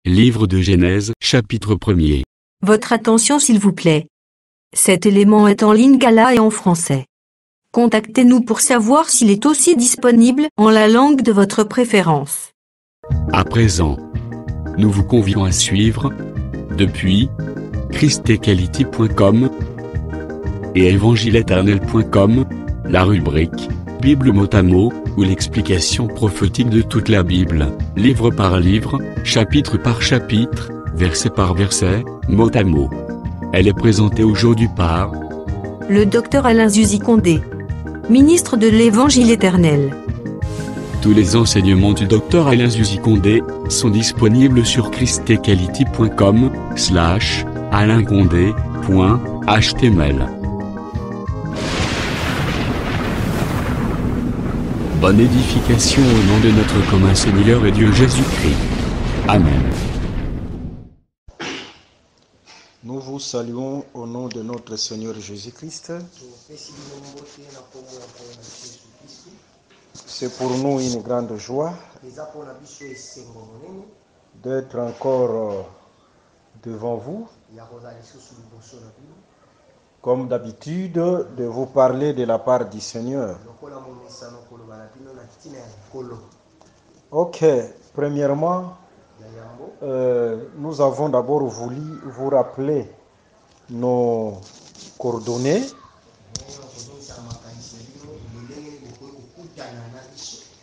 Livre de Genèse, chapitre 1er. Votre attention s'il vous plaît. Cet élément est en lingala et en français. Contactez-nous pour savoir s'il est aussi disponible en la langue de votre préférence. À présent, nous vous convions à suivre, depuis christequality.com et evangileeternel.com, la rubrique Bible mot à mot, ou l'explication prophétique de toute la Bible, livre par livre, chapitre par chapitre, verset par verset, mot à mot. Elle est présentée aujourd'hui par le Dr Alain Zuzi Condé, ministre de l'Évangile éternel. Tous les enseignements du Dr Alain Zuzi Condé sont disponibles sur christequality.com/alaincondé.html. Bonne édification au nom de notre commun Seigneur et Dieu Jésus-Christ. Amen. Nous vous saluons au nom de notre Seigneur Jésus-Christ. C'est pour nous une grande joie d'être encore devant vous, comme d'habitude, de vous parler de la part du Seigneur. Ok, premièrement, nous avons d'abord voulu vous rappeler nos coordonnées.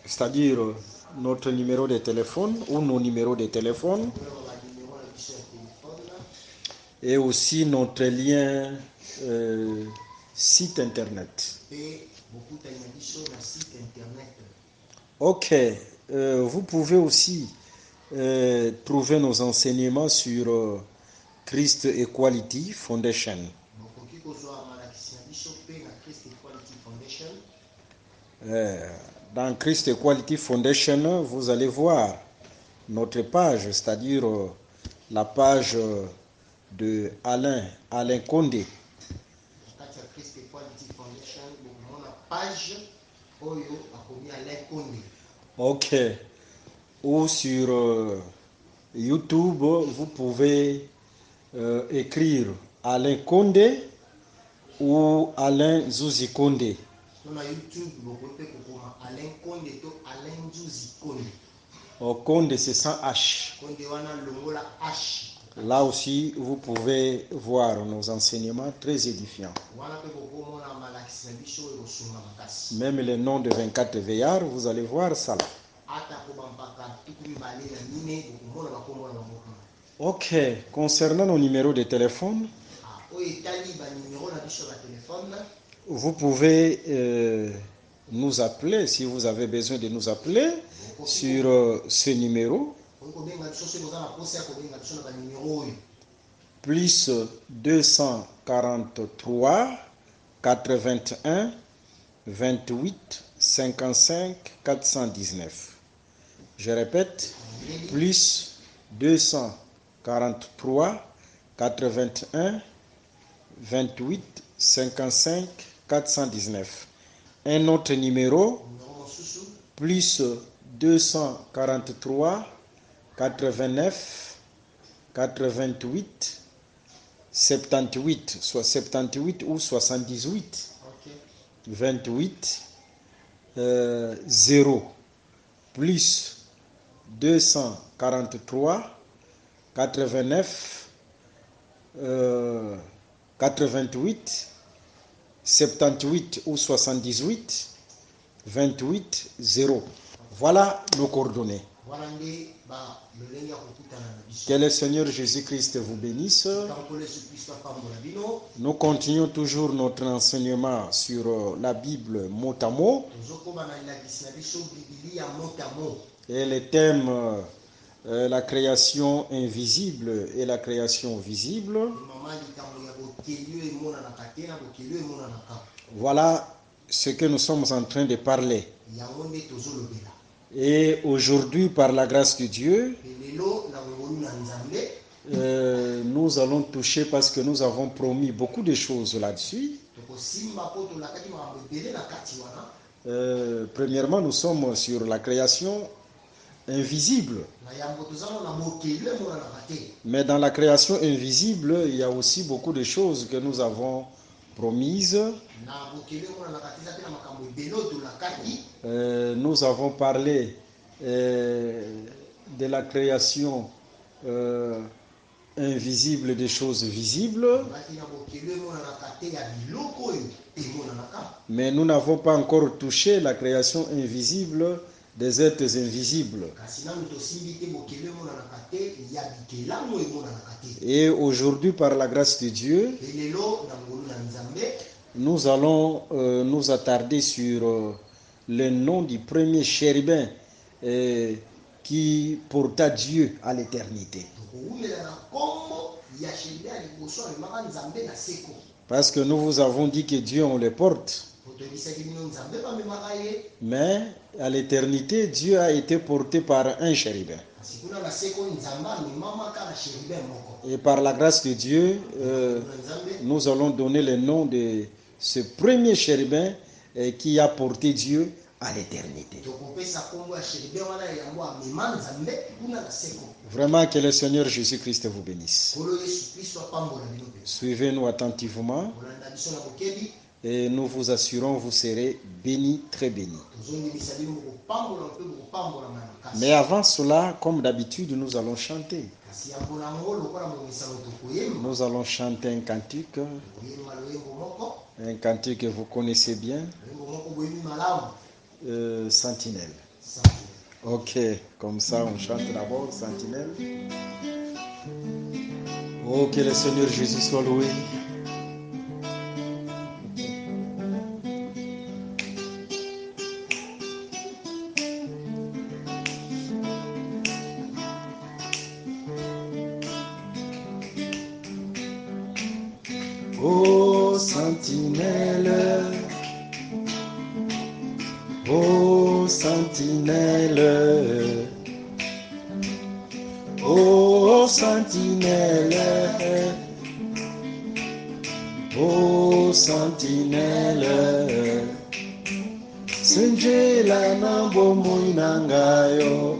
C'est-à-dire notre numéro de téléphone ou nos numéros de téléphone. Et aussi notre lien site internet. Ok, vous pouvez aussi trouver nos enseignements sur Christ Equality Foundation. Dans Christ Equality Foundation, vous allez voir notre page, c'est-à-dire la page de Alain Condé. Ok. Ou sur YouTube, vous pouvez écrire Alain Condé ou Alain Zuzi Condé. Condé, c'est sans H. Là aussi, vous pouvez voir nos enseignements très édifiants. Même les noms de 24 veillards, vous allez voir ça là. Ok, concernant nos numéros de téléphone, vous pouvez nous appeler si vous avez besoin de nous appeler sur ce numéro. Plus 243 81 28 55 419. Je répète, plus 243 81 28 55 419. Un autre numéro, plus 243 89 88 78, soit 78 ou 78, 28 0, plus 243 89 88 78 ou 78 28 0. Voilà nos coordonnées. Que le Seigneur Jésus-Christ vous bénisse. Nous continuons toujours notre enseignement sur la Bible mot à mot. Et le thème la création invisible et la création visible. Voilà ce que nous sommes en train de parler. Et aujourd'hui, par la grâce de Dieu, nous allons toucher parce que nous avons promis beaucoup de choses là-dessus. Premièrement, nous sommes sur la création invisible. Mais dans la création invisible, il y a aussi beaucoup de choses que nous avons promises. Nous avons parlé de la création invisible des choses visibles. Mais nous n'avons pas encore touché la création invisible des êtres invisibles. Et aujourd'hui, par la grâce de Dieu, nous allons nous attarder sur le nom du premier chérubin qui porta Dieu à l'éternité. Parce que nous vous avons dit que Dieu, on le porte. Mais à l'éternité, Dieu a été porté par un chérubin. Et par la grâce de Dieu, nous allons donner le nom de ce premier chérubin qui a porté Dieu à l'éternité. Vraiment que le Seigneur Jésus-Christ vous bénisse. Suivez-nous attentivement et nous vous assurons vous serez bénis, très bénis. Mais avant cela, comme d'habitude, nous allons chanter. Nous allons chanter un cantique que vous connaissez bien. Sentinelle. Ok, comme ça on chante d'abord Sentinelle. Oh, que le Seigneur Jésus soit loué. Oh, Sentinelle. Oh, Sentinelle, oh, Sentinelle, oh, Sentinelle, Senjela nambo moinangayo,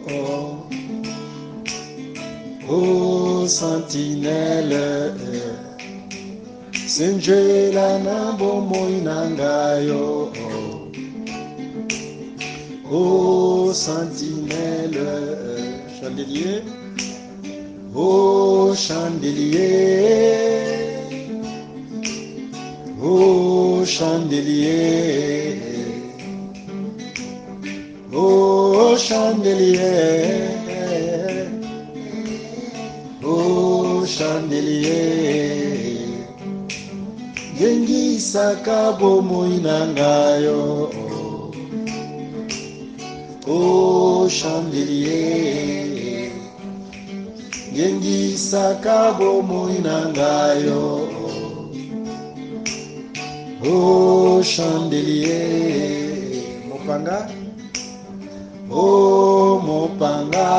oh, Sentinelle, Senjela nambo moinangayo. Oh, sentinelle, chandelier, oh, chandelier, oh, chandelier, oh, chandelier, oh, chandelier, gengi sakabo moinangayo. Oh, chandelier, gengi sakabo moinangayo. Oh, chandelier, mopanga. Oh, mopanga.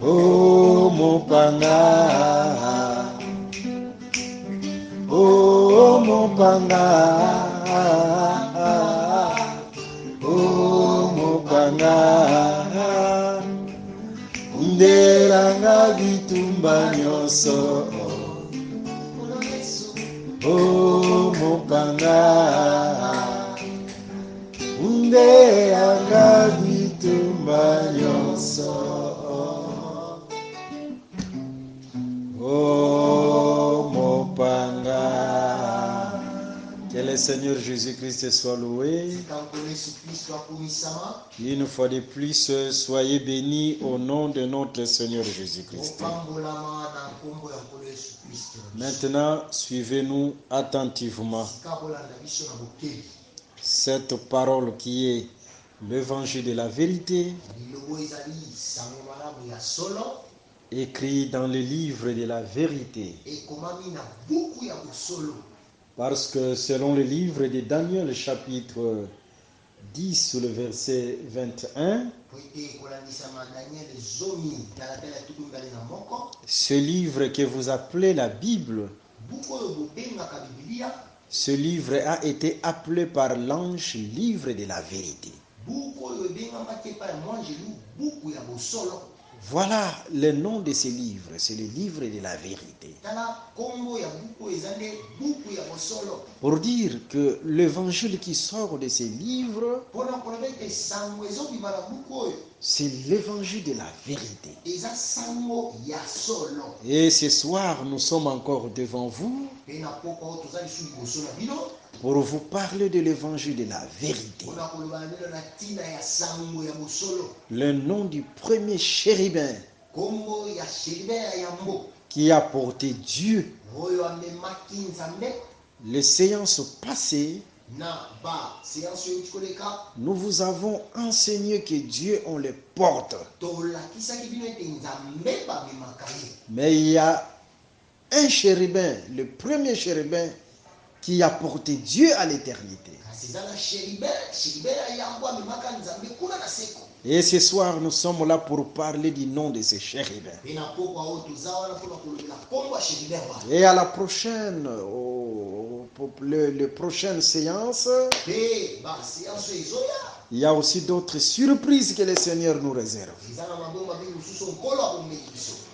Oh, mopanga. Oh, mopanga. Oh, mopanga, nderanga bitumba nyonso. Oh, mopanga, nderanga bitumba nyonso. Oh, mopanga. Que le Seigneur Jésus-Christ soit loué. Une fois de plus, soyez bénis au nom de notre Seigneur Jésus-Christ. Maintenant, suivez-nous attentivement. Cette parole qui est l'évangile de la vérité, écrit dans le livre de la vérité. Parce que selon le livre de Daniel, chapitre 10, le verset 21, ce livre que vous appelez la Bible, ce livre a été appelé par l'ange livre de la vérité. Voilà le nom de ces livres, c'est le livre de la vérité. Pour dire que l'évangile qui sort de ces livres, c'est l'évangile de la vérité. Et ce soir, nous sommes encore devant vous pour vous parler de l'évangile de la vérité. Le nom du premier chérubin qui a porté Dieu. Les séances passées, nous vous avons enseigné que Dieu, on le porte. Mais il y a un chérubin, le premier chérubin, qui a porté Dieu à l'éternité. Et ce soir, nous sommes là pour parler du nom de ces chérubins. Et à la prochaine, le prochaine séance, il y a aussi d'autres surprises que le Seigneur nous réserve.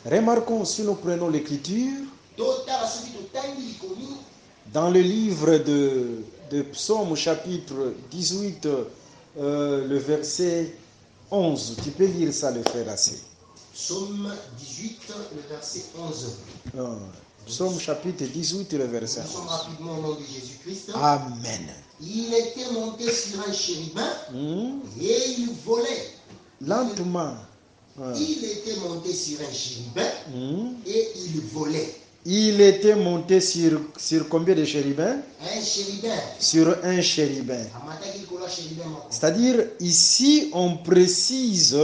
Remarquons, si nous prenons l'écriture, dans le livre de Psaume chapitre 18, le verset 11, tu peux lire ça, le frère Assé. Psaume 18, le verset 11. Psaume chapitre 18, le verset 11. Nous sommes rapidement au nom de Jésus-Christ. Amen. Il était monté sur un chérubin et il volait. Lentement. Il était monté sur un chérubin et il volait. Il était monté sur combien de chérubins? Un chérubin. Sur un chérubin. C'est-à-dire, ici, on précise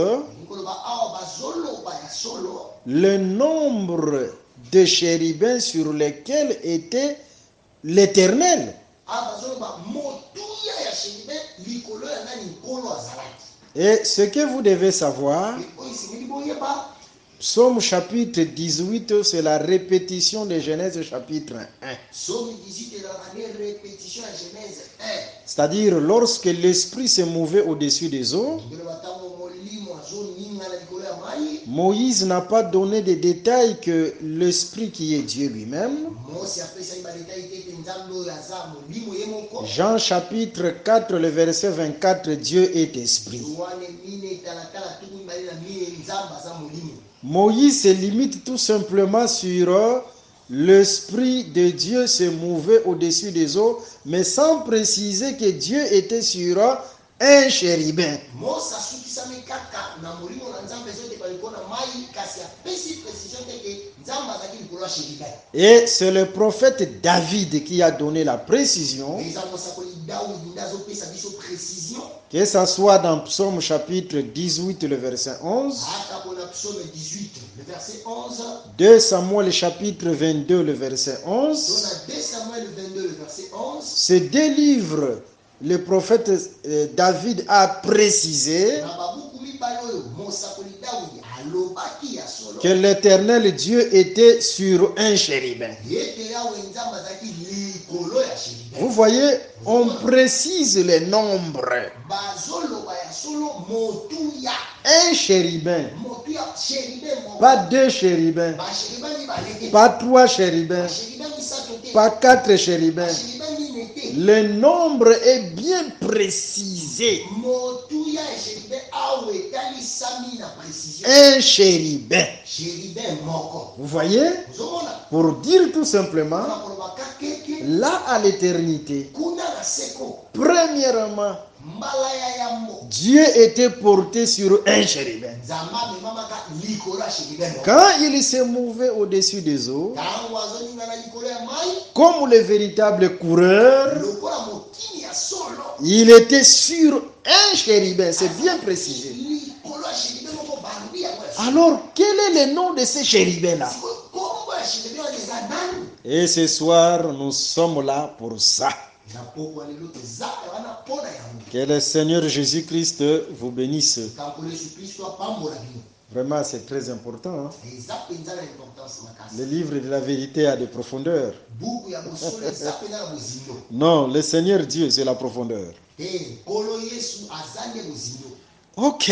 le nombre de chérubins sur lesquels était l'Éternel. Et ce que vous devez savoir, Psaume chapitre 18, c'est la répétition de Genèse chapitre 1. Psaume 18 est la répétition de Genèse 1. C'est-à-dire, lorsque l'Esprit se mouvait au-dessus des eaux, Moïse n'a pas donné de détails que l'Esprit qui est Dieu lui-même. Jean chapitre 4, le verset 24, Dieu est Esprit. Moïse se limite tout simplement sur l'Esprit de Dieu se mouvait au-dessus des eaux, mais sans préciser que Dieu était sur un chérubin. Et c'est le prophète David qui a donné la précision, que ce soit dans Psaume chapitre 18, le verset 11, 2 Samuel chapitre 22, le verset 11, ces deux livres, le prophète David a précisé que l'Éternel Dieu était sur un chérubin. Vous voyez, on précise les nombres. Un chérubin, pas deux chérubins, pas trois chérubins, pas quatre chérubins. Le nombre est bien précisé. Un chérubin. Vous voyez? Pour dire tout simplement, là à l'éternité, premièrement, Dieu était porté sur un chérubin. Quand il s'est mouvé au-dessus des eaux, comme le véritable coureur, il était sur un chérubin, c'est bien précisé. Alors, quel est le nom de ces chérubins-là? Et ce soir, nous sommes là pour ça. Que le Seigneur Jésus-Christ vous bénisse. Vraiment, c'est très important. Hein? eza mpenza na importance makasi. Le livre de la vérité a des profondeurs. Buku ya bosolo eza mpenza na bozindo. Non, le Seigneur Dieu, c'est la profondeur. Nkolo Yesu aza nde bozindo. Ok,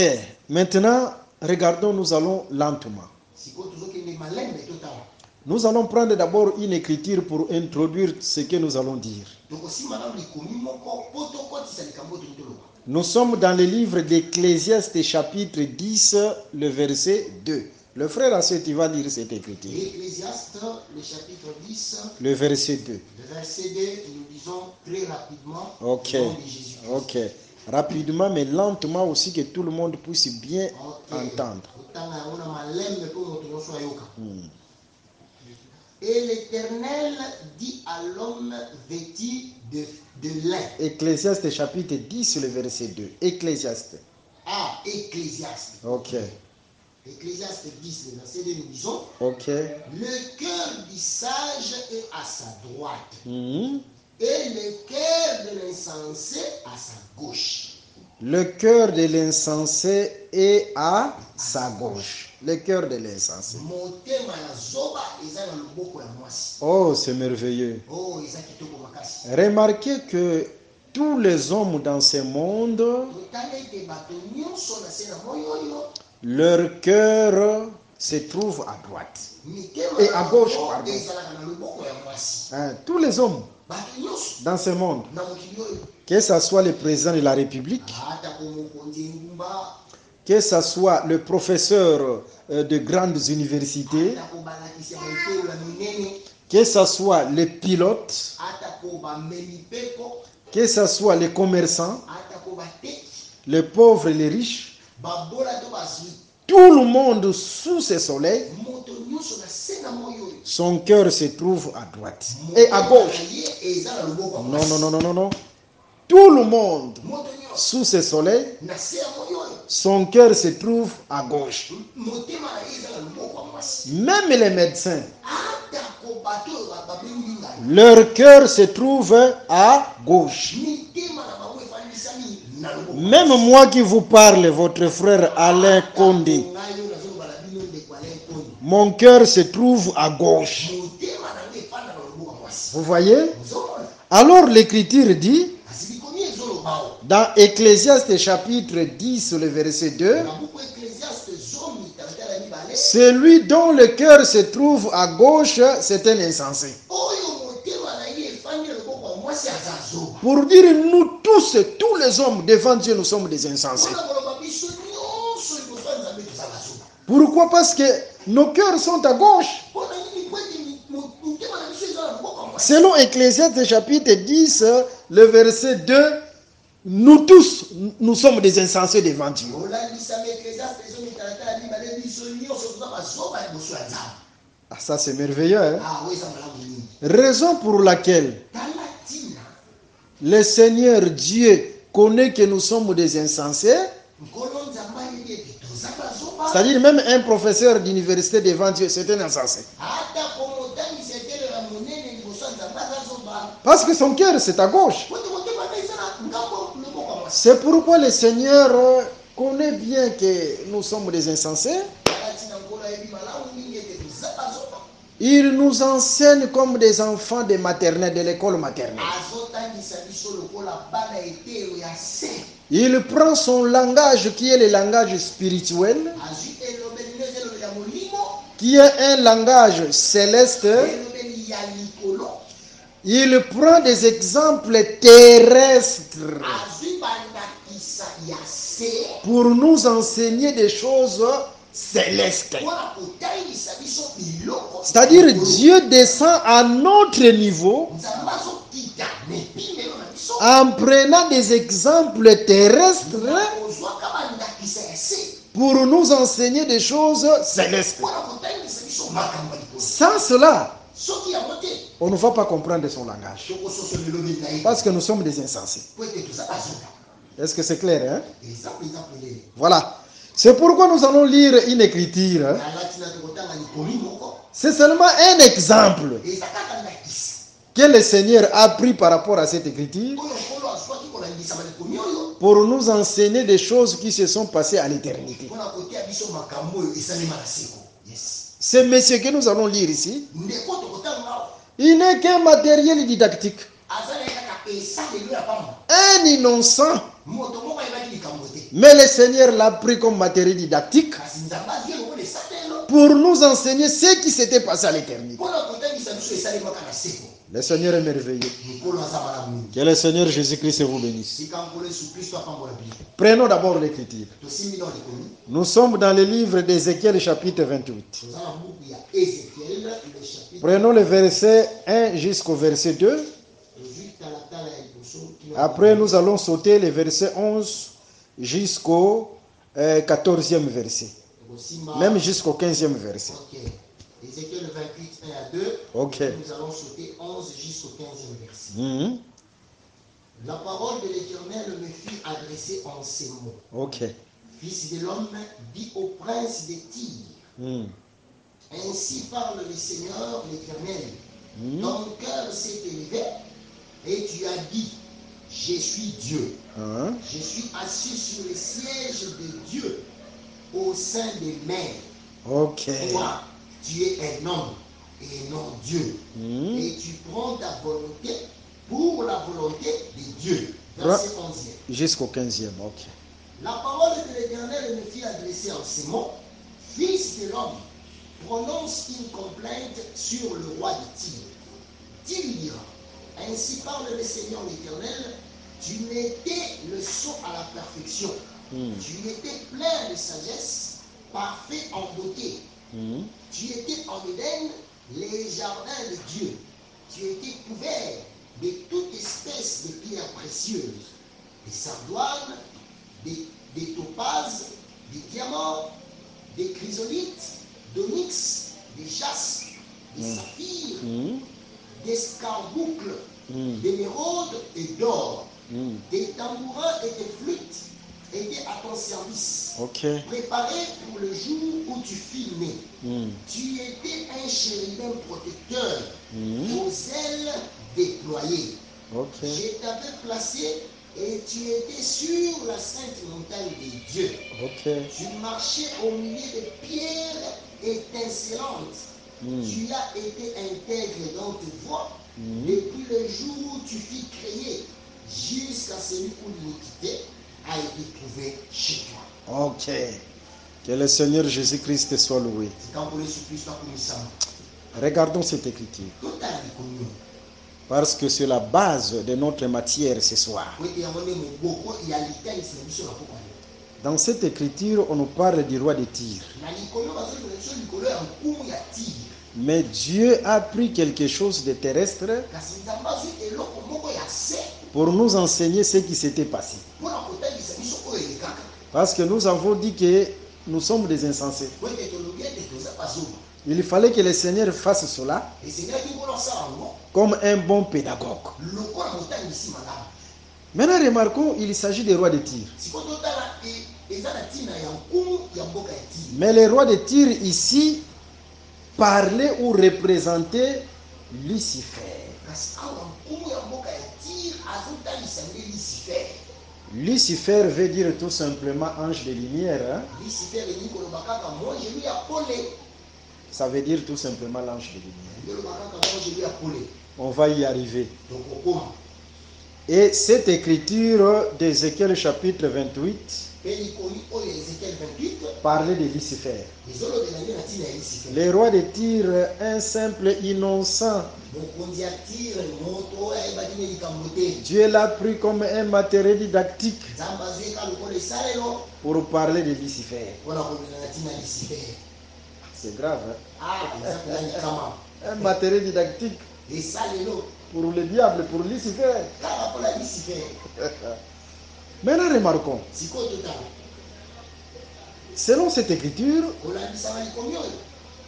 maintenant, regardons, nous allons lentement. Sikoyo tozokende malembe totala. Nous allons prendre d'abord une écriture pour introduire ce que nous allons dire. Tokosimba na likomi moko po tokotisa likambo oyo toloba. Nous sommes dans le livre d'Ecclésiaste chapitre 10, le verset 2. Le frère Assé, tu vas lire cette écriture. Ecclésiaste, le chapitre 10, Le verset 2. le verset 2, nous lisons très rapidement Ok, au nom de Jésus-Christ. ok. Rapidement, mais lentement aussi, que tout le monde puisse bien entendre. Otanga yango na malembe po moto nyonso ayoka. Et l'Éternel dit à l'homme vêtu de lin. Ecclésiaste chapitre 10, le verset 2. Ecclésiaste. Ah, Ecclésiaste. Ok, Ecclésiaste 10, le verset 2, nous disons. ok. Le cœur du sage est à sa droite, Mhm. et le cœur de l'insensé à sa gauche. Le cœur de l'insensé est à sa gauche. Le cœur de l'insensé. Motema ya zoba eza na loboko ya mwasi. Oh, c'est merveilleux. Oh, eza kitoko makasi. Remarquez que tous les hommes dans ce monde, Totala ete bato nyonso na se na moi oyo, leur cœur se trouve à droite. mitema Et à na gauche, bango pardon. ezalaka na loboko ya mwasi. Hein, tous les hommes Bato nyonso dans ce monde, na mokili oyo, que ce soit le président de la République, ata ko mokonzi engumba, que ce soit le professeur de grandes universités, ata ko balakisi ya baekolo ya minene, que ce soit les pilotes, ata ko bamemi mpeko, que ce soit les commerçants, ata ko bateki, les pauvres et les riches, babola to bazwi. tout le monde sous ce soleil, Moto nyonso na se na moi oyo, son cœur se trouve à droite et à gauche. ye eza na loboko ya Non, mwasi. non, non, non, non, non. Tout le monde Moto nyonso sous ce soleil, na se ya moi oyo, son cœur se trouve à gauche. motema na ye eza na loboko ya mwasi. Même les médecins, Ata ko bato oyo babengi ngala, leur cœur se trouve à gauche. mitema na bango efandisami na loboko ya Même moi qui vous parle, votre frère Alain Condé, ngai oyo nazolobala bino ndeko Alain Condé, mon cœur se trouve à gauche. motema na ngai efanda na loboko ya mwasi. Vous voyez? Ozomona Alors l'écriture dit, kasi likomi ezoloba o dans Ecclésiaste chapitre 10, le verset 2, na buku Ecclésiaste zomi talatala ya mibale, celui dont le cœur se trouve à gauche, c'est un insensé. oyo motema na ye efandi na loboko ya mwasi aza zoba. Pour dire nous tous les hommes devant Dieu, nous sommes des insensés. Mpona koloba biso nyonso liboso ya nzambe toza bazoba. Pourquoi? Parce que nos cœurs sont à gauche. Mpona nini po ete motema na biso eza na loboko ya mwasi. Selon Ecclésiaste chapitre 10, le verset 2, nous tous, nous sommes des insensés devant Dieu. olandisami Ecclésiaste ezomi talatala ya mibale biso nyonso toza bazoba liboso ya nzambe. Ah, ça c'est merveilleux. Hein? Ah, oyo eza malamu nini. Raison pour laquelle Tala ntina le Seigneur Dieu connaît que nous sommes des insensés. nkolo nzambe ayebi ete toza bazoba. C'est-à-dire même un professeur d'université devant Dieu, c'est un insensé. ata komotangisa etelela monene liboso ya nzambe aza zoba. Parce que son cœur c'est à gauche. Pote motema na eza na ngambo loboko ya mwasi. C'est pourquoi le Seigneur connaît bien que nous sommes des insensés. Tala ntina nkolo ayebi malamu mingi ete toza bazoba. Il nous enseigne comme des enfants de maternelle, de l'école maternelle. azotangisa biso lokola bana etelo ya se. Il prend son langage qui est le langage spirituel, azwi elobeli no eza elobeli ya molimo, qui est un langage céleste. elobeli ya likolo. Il prend des exemples terrestres azwi bandakisa ya se pour nous enseigner des choses célestes. mpona kotangisa biso biloko. C'est-à-dire Dieu descend à notre niveau nzambe azokita na epimelo na biso en prenant des exemples terrestres kozwaka bandakisa ya se pour nous enseigner des choses célestes. mpona kotangisa biso makambo ya likolo. Sans cela, soki yango te on ne va pas comprendre son langage. tokososola elobeli na ye Parce que nous sommes des insensés. po ete toza bazoba. Est-ce que c'est clair, hein? eza mpenza polele. Voilà. C'est pourquoi nous allons lire une écriture. Hein? nalatina tokotanga likomi moko C'est seulement un exemple eza kaka ndakisa que le Seigneur a pris par rapport à cette écriture oyo nkolo azwaki kolandisa balikomi oyo pour nous enseigner des choses qui se sont passées à l'éternité. mpona kotia biso makambo oyo esalema na seko. Yes. Ce monsieur que nous allons lire ici, ndeko tokotanga awa il n'est qu'un matériel didactique. azala kaka esalelo ya pamba Un innocent. moto moko ayebaki likambo te Mais le Seigneur l'a pris comme matériel didactique kasi nzambe azwi lokola esalelo pour nous enseigner ce qui s'était passé à l'éternité. mpona kotangisa biso esalemaka na seko. Le Seigneur est merveilleux. nkolo aza malamu mingi Que le Seigneur Jésus-Christ vous bénisse. sika nkolo yesu kristo apambola bino. Prenons d'abord l'écriture. tosimbi nao likomi Nous sommes dans le livre d'Ézéchiel chapitre 28. toza na buku ya ezekiel le chapitre. Prenons le verset 1 jusqu'au verset 2. tozwi talatala ya liboso kino Après, nous allons sauter les versets 11 jusqu'au 14e verset. tokosimba Même jusqu'au 15e verset. ok Ézéchiel 28 1 à 2. Ok. Nous allons sauter 11 jusqu'au 15e verset. Mhm. La parole de l'Éternel me fut adressée en ces mots. Ok. Fils de l'homme, dis au prince des Tyr, Mhm. ainsi parle le Seigneur l'Éternel. Mhm. Ton cœur s'est élevé et tu as dit, je suis Dieu. Hein? Je suis assis sur le siège de Dieu au sein des mers. Ok. Toi, tu es un homme et non Dieu. Mhm. Et tu prends ta volonté pour la volonté de Dieu. Verset 11e. Jusqu'au 15e. Ok. La parole de l'Éternel me fit adresser en ces mots. Fils de l'homme, prononce une complainte sur le roi de Tyr. Tu lui diras, ainsi parle le Seigneur l'Éternel, tu mettais le sceau à la perfection. Mhm. Tu étais plein de sagesse, parfait en beauté. Mhm. Tu étais en Éden, les jardins de Dieu. Tu étais couvert de toute espèce de pierres précieuses, des sardoines, des topazes, des diamants, des chrysolites, d'onyx, des jastes, des saphirs, Mhm. des scarboucles, Mhm. d'émeraudes et d'or. Mhm. Des tambourins et des flûtes étaient à ton service, Ok. préparés pour le jour où tu fus né. Mhm. Tu étais un chérubin protecteur, Mhm. aux ailes déployées. Ok. Je t'avais placé et tu étais sur la sainte montagne de Dieu. Ok. Tu marchais au milieu de pierres étincelantes. Mhm. Tu as été intègre dans tes voies Mhm. depuis le jour où tu fus créé jusqu'à celui où l'iniquité a été trouvée chez toi. Ok. Que le Seigneur Jésus-Christ soit loué. Zikambo Yesu Kristo akumisama. Regardons cette écriture. Totala likomio. Parce que c'est la base de notre matière ce soir. Po ete yango nde moboko ya likanisi na biso na poko yango. Dans cette écriture, on nous parle du roi de Tyr. Na likomio bazolobela biso likolo ya nkumu ya Tyr. Mais Dieu a pris quelque chose de terrestre Kasi nzambe azwi eloko moko ya se pour nous enseigner ce qui s'était passé. mpona kotangisa biso oyo elekaka. Parce que nous avons dit que nous sommes des insensés. Po ete tolobi ete toza bazoba. Il fallait que le Seigneur fasse cela Esengaki nkolo asala yango comme un bon pédagogue. lokola motangisi malamu. Maintenant, remarquons, il s'agit des rois de Tyr. Sikoyo totala eza na ntina ya nkumu ya mboka ya Tyr. Mais les rois de Tyr ici parlaient ou représentaient Lucifer. Kasi awa nkumu ya mboka ya Tyr azotalisa nde Lucifer. Lucifer veut dire tout simplement ange de lumière. Hein? Lucifer elingi koloba kaka mongelu ya pole. Ça veut dire tout simplement l'ange de lumière. Eloba kaka mongelu ya pole. On va y arriver. tokokoma. Et cette écriture d'Ézéchiel chapitre 28 Mpe likomi oyo Ezekiel 28 parlait de Lucifer. ezolobela nde na ntina ya Lucifer. Les rois de Tyr, un simple innocent, mokonzi ya Tyr moto oyo ayebaki nde likambo te. Dieu l'a pris comme un matériel didactique nzambe azwi eka lokola esalelo pour parler de Lucifer. mpona kolobela na ntina ya Lucifer. C'est grave, hein? Eza mpenza likama Un matériel didactique esalelo pour le diable, pour Lucifer. kaka mpona Lucifer. Maintenant, remarquons, sikoyo totala selon cette écriture, kolandisama likomi oyo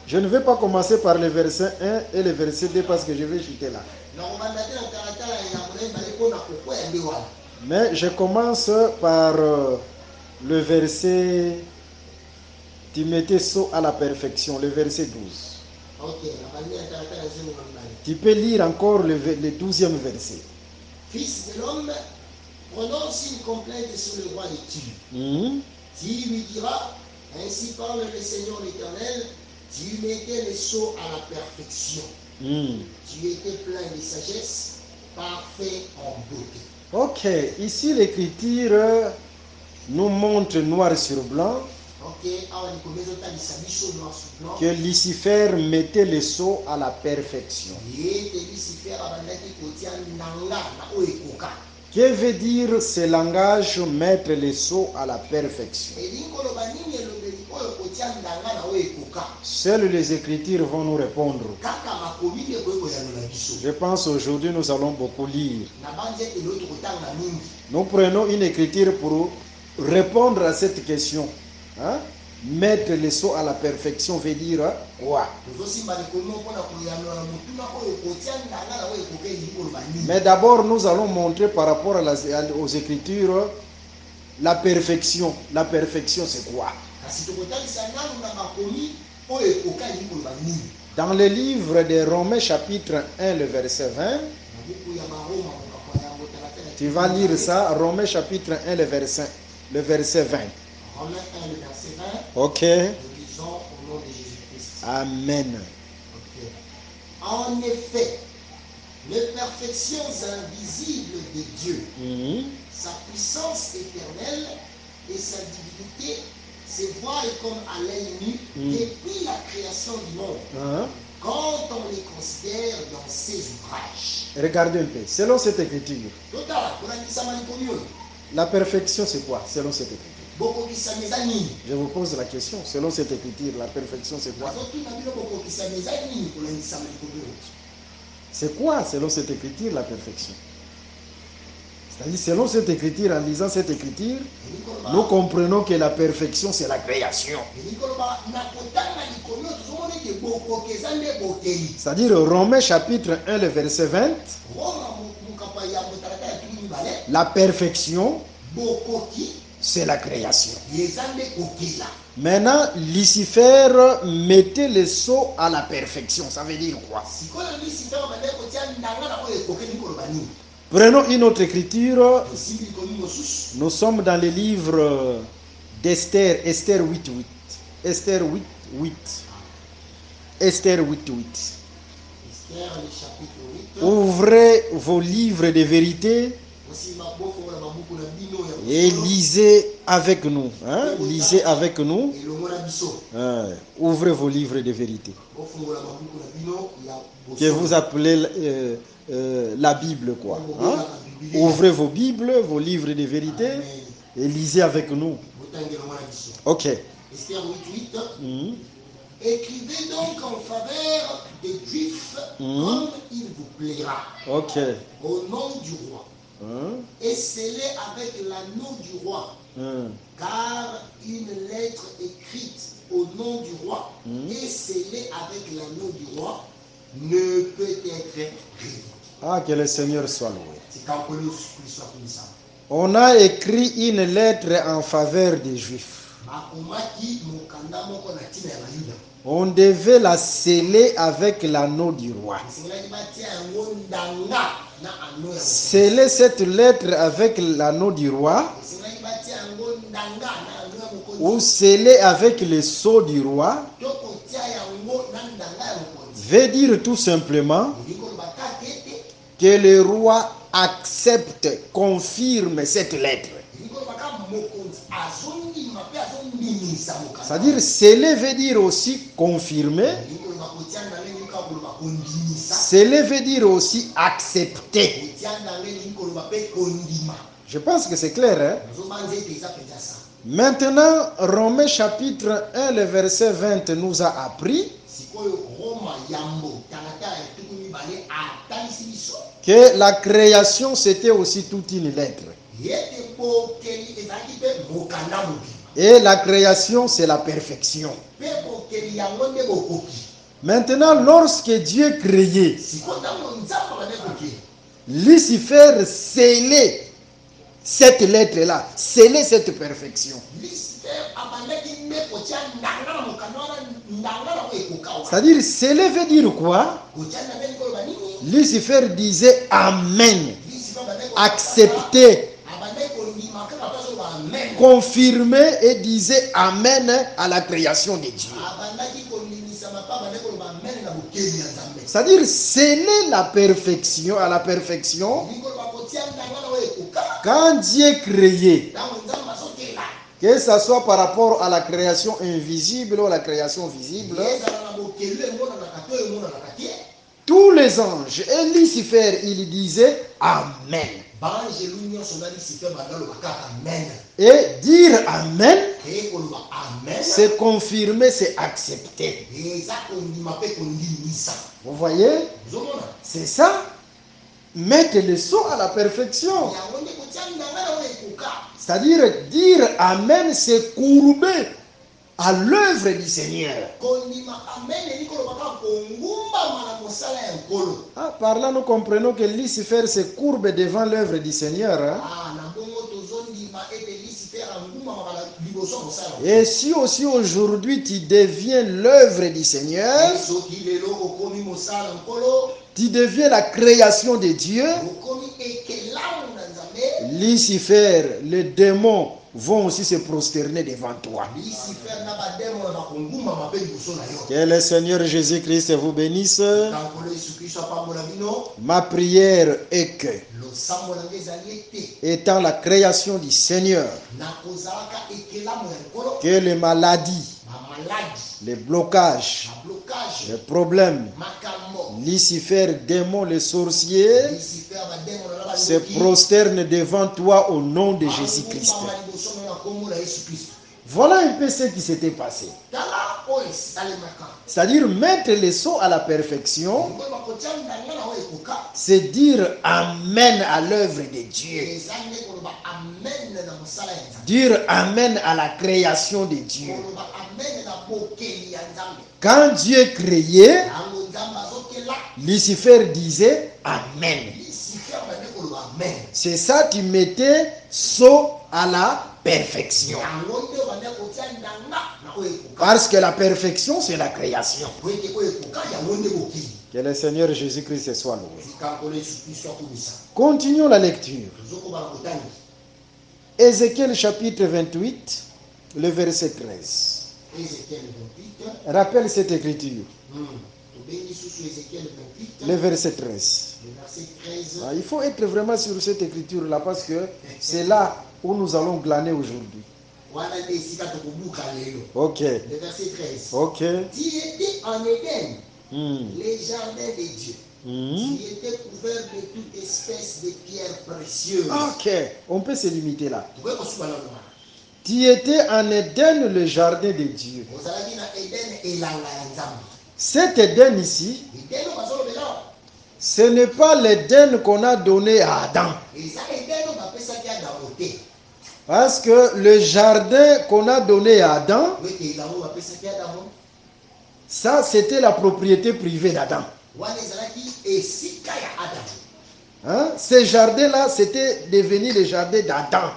je ne vais pas commencer par le verset 1 et le verset 2 parce que je vais chuter là. nakobanda te na talatala ya molembale mpona kokwea nde wana. Mais je commence par le verset tu mettais sceau à la perfection, le verset 12. ok nabandi na talatala ya 12. Tu peux lire encore le 12e verset. Fils de l'homme, prononce une complainte sur le roi de Tyr. Tu lui diras, ainsi parle le Seigneur l'Éternel, tu mettais les sceaux à la perfection. Tu étais plein de sagesse, parfait en beauté. Ok, ici l'écriture nous montre noir sur blanc que Lucifer mettait les sceaux à la perfection. Que veut dire ce langage, mettre les sceaux à la perfection? Seules les Écritures vont nous répondre. Je pense aujourd'hui nous allons beaucoup lire. Nous prenons une Écriture pour répondre à cette question. Hein? Mettre les sceaux à la perfection veut dire quoi? Mais d'abord, nous allons montrer par rapport aux Écritures la perfection. La perfection, c'est quoi? Dans le livre de Romains chapitre 1, le verset 20, tu vas lire ça, Romains chapitre 1, le verset 20. Romains 1, le verset 20. Ok. Nous lisons au nom de Jésus-Christ. Amen. Okay. En effet, les perfections invisibles de Dieu, sa puissance éternelle et sa divinité se voient comme à l'œil nu depuis la création du monde, quand on les considère dans ses ouvrages. Regardez un peu, selon cette écriture, la perfection c'est quoi selon cette écriture? Je vous pose la question, selon cette écriture, la perfection c'est quoi? C'est quoi selon cette écriture la perfection? C'est-à-dire selon cette écriture, en lisant cette écriture, nous comprenons que la perfection c'est la création. C'est-à-dire Romains chapitre 1, le verset 20, la perfection c'est la création. Maintenant, Lucifer mettait les sceaux à la perfection. Ça veut dire quoi? Prenons une autre écriture. Nous sommes dans le livre d'Esther, Esther 8.8. Esther 8.8. Esther 8.8. Ouvrez vos livres de vérité et lisez avec nous. Hein? Lisez avec nous. Ouvrez vos livres de vérité. Que vous appelez la Bible, quoi. Hein? Ouvrez vos Bibles, vos livres de vérité et lisez avec nous. Ok. Écrivez donc en faveur des Juifs comme il vous plaira. Ok. Au nom du roi. Et scellez avec l'anneau du roi. Car une lettre écrite au nom du roi et scellée avec l'anneau du roi ne peut être rédigée. Ah, que le Seigneur soit loué. On a écrit une lettre en faveur des Juifs. On devait la sceller avec l'anneau du roi. Sceller cette lettre avec l'anneau du roi ou sceller avec le sceau du roi veut dire tout simplement que le roi accepte, confirme cette lettre. C'est-à-dire, sceller veut dire aussi confirmer. Sceller veut dire aussi accepter. Je pense que c'est clair, hein? Maintenant, Romains chapitre 1, le verset 20 nous a appris que la création c'était aussi toute une lettre. Et la création c'est la perfection. Maintenant, lorsque Dieu créait, Lucifer scellait cette lettre-là, scellait cette perfection. C'est-à-dire, sceller veut dire quoi? Lucifer disait Amen, accepter, confirmait et disait Amen à la création de Dieu. C'est-à-dire, sceller la perfection, à la perfection, quand Dieu créait, que ce soit par rapport à la création invisible ou à la création visible, tous les anges et Lucifer, ils disaient Amen. Et dire Amen, c'est confirmer, c'est accepter. Vous voyez? C'est ça. Mettre le son à la perfection. C'est-à-dire, dire Amen, c'est courber à l'œuvre du Seigneur. Par là, nous comprenons que Lucifer se courbe devant l'œuvre du Seigneur. Et si aussi aujourd'hui tu deviens l'œuvre du Seigneur, tu deviens la création de Dieu, Lucifer, les démons vont aussi se prosterner devant toi. Que le Seigneur Jésus-Christ vous bénisse. Ma prière est que, étant la création du Seigneur, que les maladies, les blocages, les problèmes, Lucifer, démon, les sorciers, se prosternent devant toi au nom de Jésus-Christ. Voilà un peu ce qui s'était passé. C'est-à-dire mettre les sceaux à la perfection, c'est dire Amen à l'œuvre de Dieu. Dire Amen à la création de Dieu. Quand Dieu créait, Lucifer disait Amen. C'est ça, tu mettais sceau à la perfection. Parce que la perfection, c'est la création. Que le Seigneur Jésus-Christ soit loué. Continuons la lecture. Ézéchiel chapitre 28, le verset 13. Rappelle cette écriture. Le verset 13. Il faut être vraiment sur cette écriture-là parce que c'est là où nous allons glaner aujourd'hui. Ok. Le verset 13. Ok. Tu étais en Éden, les jardins de Dieu. Qui était couvert de toute espèce de pierres précieuses. Ok. On peut se limiter là. Tu étais en Éden, le jardin de Dieu. Cet Éden ici, ce n'est pas l'Éden qu'on a donné à Adam. Parce que le jardin qu'on a donné à Adam, ça c'était la propriété privée d'Adam. Hein? Ces jardins-là, c'était devenu le jardin d'Adam.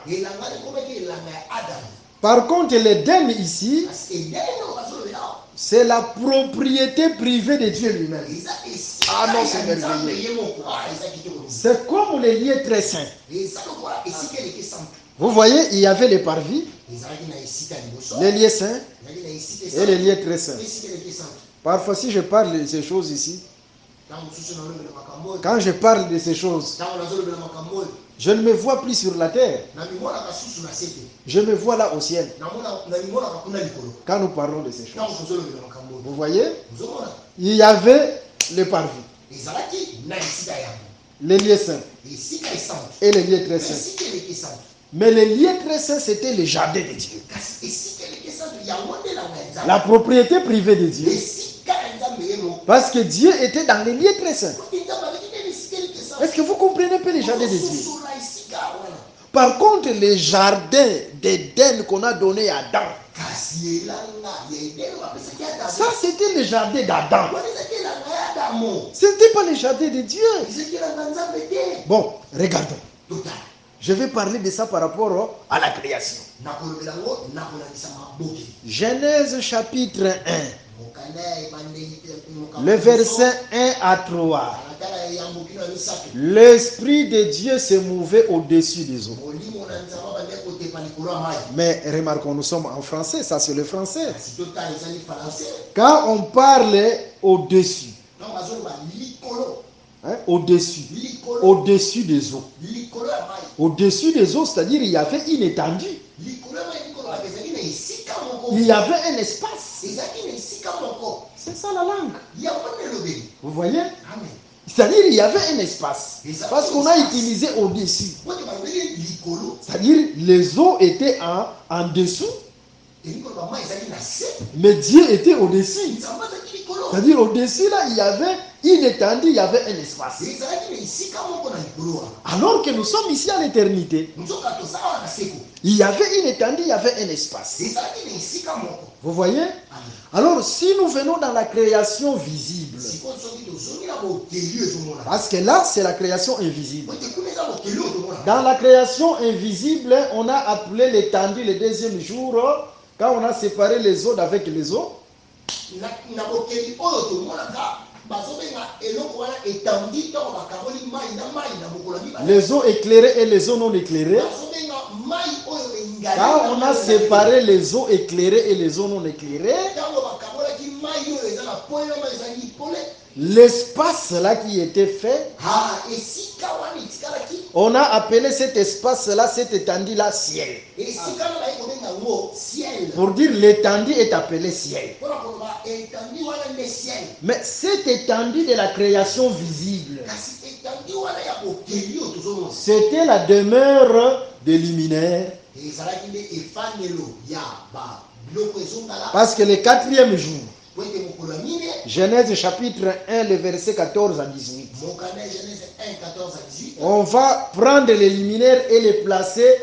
Par contre, l'Éden ici, c'est la propriété privée de Dieu lui-même. Ah non, c'est merveilleux. C'est comme les lieux très saints. Vous voyez, il y avait les parvis, les lieux saints et les lieux très saints. Parfois, si je parle de ces choses ici, quand je parle de ces choses, je ne me vois plus sur la terre. Je me vois là au ciel. Quand nous parlons de ces choses. Vous voyez, il y avait les parvis, les lieux saints et les lieux très saints. Mais les lieux très saints, c'était le jardin de Dieu. La propriété privée de Dieu. Parce que Dieu était dans les lieux très saints. Est-ce que vous comprenez un peu les jardins de Dieu? Par contre, les jardins d'Éden qu'on a donné à Adam, ça c'était le jardin d'Adam. Ce n'était pas le jardin de Dieu. Bon, regardons. Je vais parler de ça par rapport à la création. Genèse chapitre 1. Le verset 1 à 3. L'Esprit de Dieu se mouvait au-dessus des eaux. Mais remarquons, nous sommes en français, ça c'est le français. kasi totala ezali français. Quand on parle au-dessus, Donc bazoloba likolo, hein, au-dessus, likolo, au-dessus des eaux. likolo ya mai. Au-dessus des eaux, c'est-à-dire il y avait une étendue, Likolo ya mai likolo ba ezali na esika moko. il y avait un espace. Ezali na esika moko. C'est ça la langue. Yango nde elobeli. Vous voyez? Amen. C'est-à-dire il y avait un espace. Parce qu'on a utilisé au-dessus. Oyo balobeli likolo, C'est-à-dire les eaux étaient en dessous, elikolo ba mai ezali na se. mais Dieu était au-dessus. Nzambe azali likolo. C'est-à-dire au-dessus là, il y avait une étendue, il y avait un espace. Ezalaki na esika moko na likolo wana. Alors que nous sommes ici à l'éternité, Nzoka toza awa na seko. il y avait une étendue, il y avait un espace. Ezalaki na esika moko. Vous voyez? Amen. Alors si nous venons dans la création visible, Sikoyo soki tozongi na bokeli oyo ezomona. parce que là c'est la création invisible. Oyo tekuna eza bokeli oyo tomona. Dans la création invisible, on a appelé l'étendue le deuxième jour, quand on a séparé les eaux d'avec les eaux. Na bokeli oyo tomonaka bazobenga eloko wana etandi ntango bakaboli mai na mai na mokolo mibale. Les eaux éclairées et les eaux non éclairées. Bazobenga mai oyo engali. Quand on a séparé les eaux éclairées et les eaux non éclairées, Ntango bakabolaki mai oyo eza na pole na mai ezali pole. l'espace là qui était fait, Esika wana etikalaki. on a appelé cet espace là, cette étendue là, ciel. Esika wana bayi kobenga yango ciel. Pour dire l'étendue est appelée ciel. Mpona koloba etandi wana nde ciel. Mais cette étendue de la création visible, Kasi etandi wana ya bokeli oyo tozomona. c'était la demeure des luminaires. Ezalaki nde efandelo ya biloko ezongala. Parce que le quatrième jour, Po ete mokolo ya mine. Genèse chapitre 1, le verset 14 à 18, Mokanda Genèse 1, 14 à 18. on va prendre les luminaires et les placer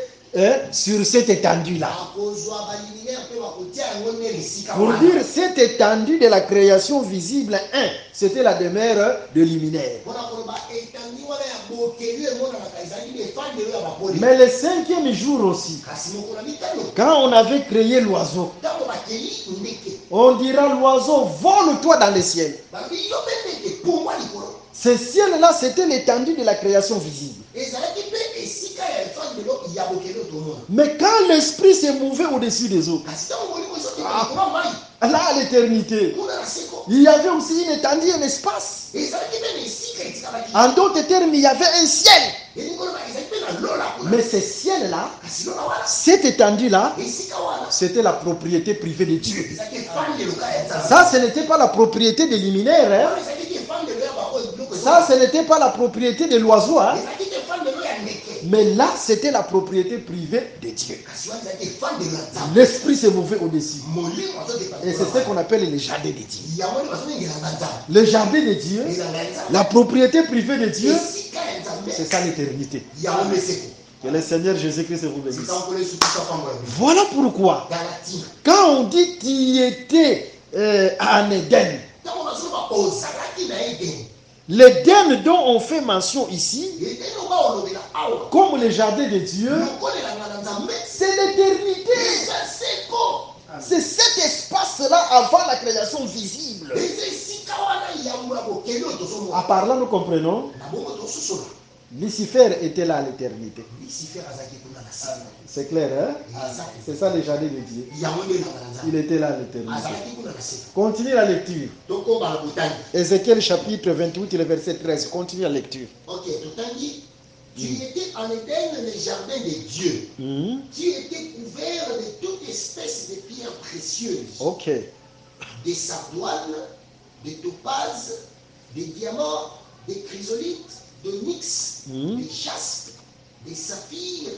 sur cette étendue-là. Bakozwa baliminaire mpe bakotia yango nde esika Pour wana. dire cette étendue de la création visible, c'était la demeure de luminaire. Mpona koloba etandi wana ya bokeli oyo emonanaka ezalaki nde efandelo ya bapoli. Mais le cinquième jour aussi, Kasi mokolo ya mitano quand on avait créé l'oiseau, ntango bakeli ndeke on dira l'oiseau, vole-toi dans le ciel. balobi yo mpe ndeke pumbwa likolo. Ce ciel-là, c'était l'étendue de la création visible. Ezalaki mpe esika ya efandelo ya bokeli oyo tomona. Mais quand l'esprit s'est mouvé au-dessus des eaux, Kasi ntango molimo ezokende likolo ya mai là à l'éternité, kuna na seko il y avait aussi une étendue, un espace. ezalaki mpe na esika etikalaki. En d'autres termes, il y avait un ciel. elingi koloba ezalaki mpe na lola kuna. Mais ce ciel-là, Kasi lola wana cette étendue-là, esika wana c'était la propriété privée de Dieu. ezalaki efandelo ka ya nzambe. Ça, ce n'était pas la propriété des luminaires. Wana ezalaki efandelo ya baoyo biloko Ça, ce n'était pas la propriété de l'oiseau. ezalaki te efandelo ya ndeke. Mais là, c'était la propriété privée de Dieu. Kasi wana ezalaki efandelo ya nzambe. L'esprit s'est mouvé au-dessus. molimo azoketa Et c'est ce qu'on appelle le jardin de Dieu. yango nde bazobengelanga nzambe. Le jardin de Dieu, ezanga ya nzambe. la propriété privée de Dieu, esika ya nzambe c'est ça l'éternité. yango nde seko. Que le Seigneur Jésus-Christ vous bénisse. sikankolo esukisa pambo ya biso. Voilà pourquoi, tala ntina quand on dit qu'il était en Éden, ntango bazoloba ozalaki na edeni. l'Éden dont on fait mention ici, edeni oba olobela awa comme le jardin de Dieu, lokolelanga na nzambe c'est l'éternité. eza seko. C'est cet espace-là avant la création visible. eza esika wana yango ya bokeli oyo En tozomona. parlant, nous comprenons, na bongo tosusola Lucifer était là à l'éternité. lucifer azalaki kuna na sika. C'est clair, hein? Eza. C'est ça le jardin de Dieu. yango nde elanga na Il nzambe était là à l'éternité. azalaki kuna na sika. Continue la lecture. tokomba na botani. Ézéchiel chapitre 28, le verset 13. Continue la lecture. Ok, totangi. Tu étais en Éden, le jardin de Dieu. Tu étais couvert de toute espèce de pierres précieuses, Ok. des sardoines, des topazes, des diamants, des chrysolites, d'onyx, des jaspes, des saphirs,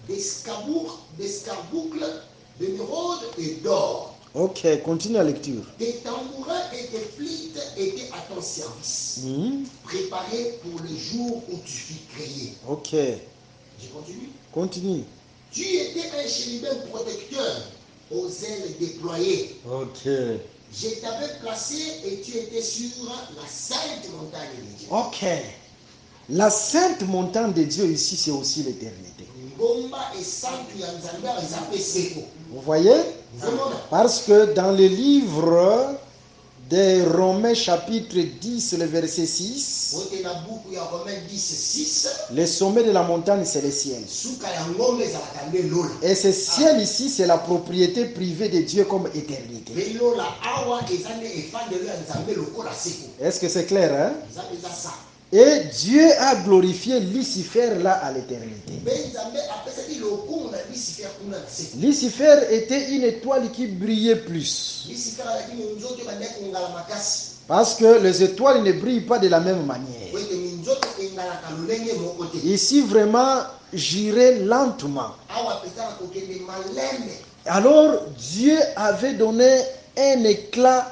des scarboucles, d'émeraude et d'or. Ok, continue la lecture. Tes tambourins et tes flûtes étaient à ton service, préparés pour le jour où tu fus créé. Ok, Je continue. continue. Tu étais un chérubin protecteur aux ailes déployées. Ok. Je t'avais placé et tu étais sur la sainte montagne de Dieu. Ok. La sainte montagne de Dieu ici, c'est aussi l'éternité. Ngomba et santu ya Nzambe ezapé seko. Vous voyez? Nzamona. Parce que dans le livre de Romains chapitre 10, le verset 6, ote na buku ya Romains 10:6, le sommet de la montagne, c'est le ciel. suka ya ngombe ezalaka nde lola. Et ce ciel ici, c'est la propriété privée de Dieu comme éternité. Me lola awa eza nde efandelo ya nzambe lokola seko. Est-ce que c'est clair, hein? Eza eza ça. Et Dieu a glorifié Lucifer là à l'éternité. Me nzambe apesaki lokumu na Lucifer kuna na seko. Lucifer était une étoile qui brillait plus. Lucifer alaki minzoto bandaki kongala makasi. Parce que les étoiles ne brillent pas de la même manière. Ote minzoto engalaka lolenge moko te. Ici, vraiment, j'irai lentement. Awa petala kokende malembe. Alors, Dieu avait donné un éclat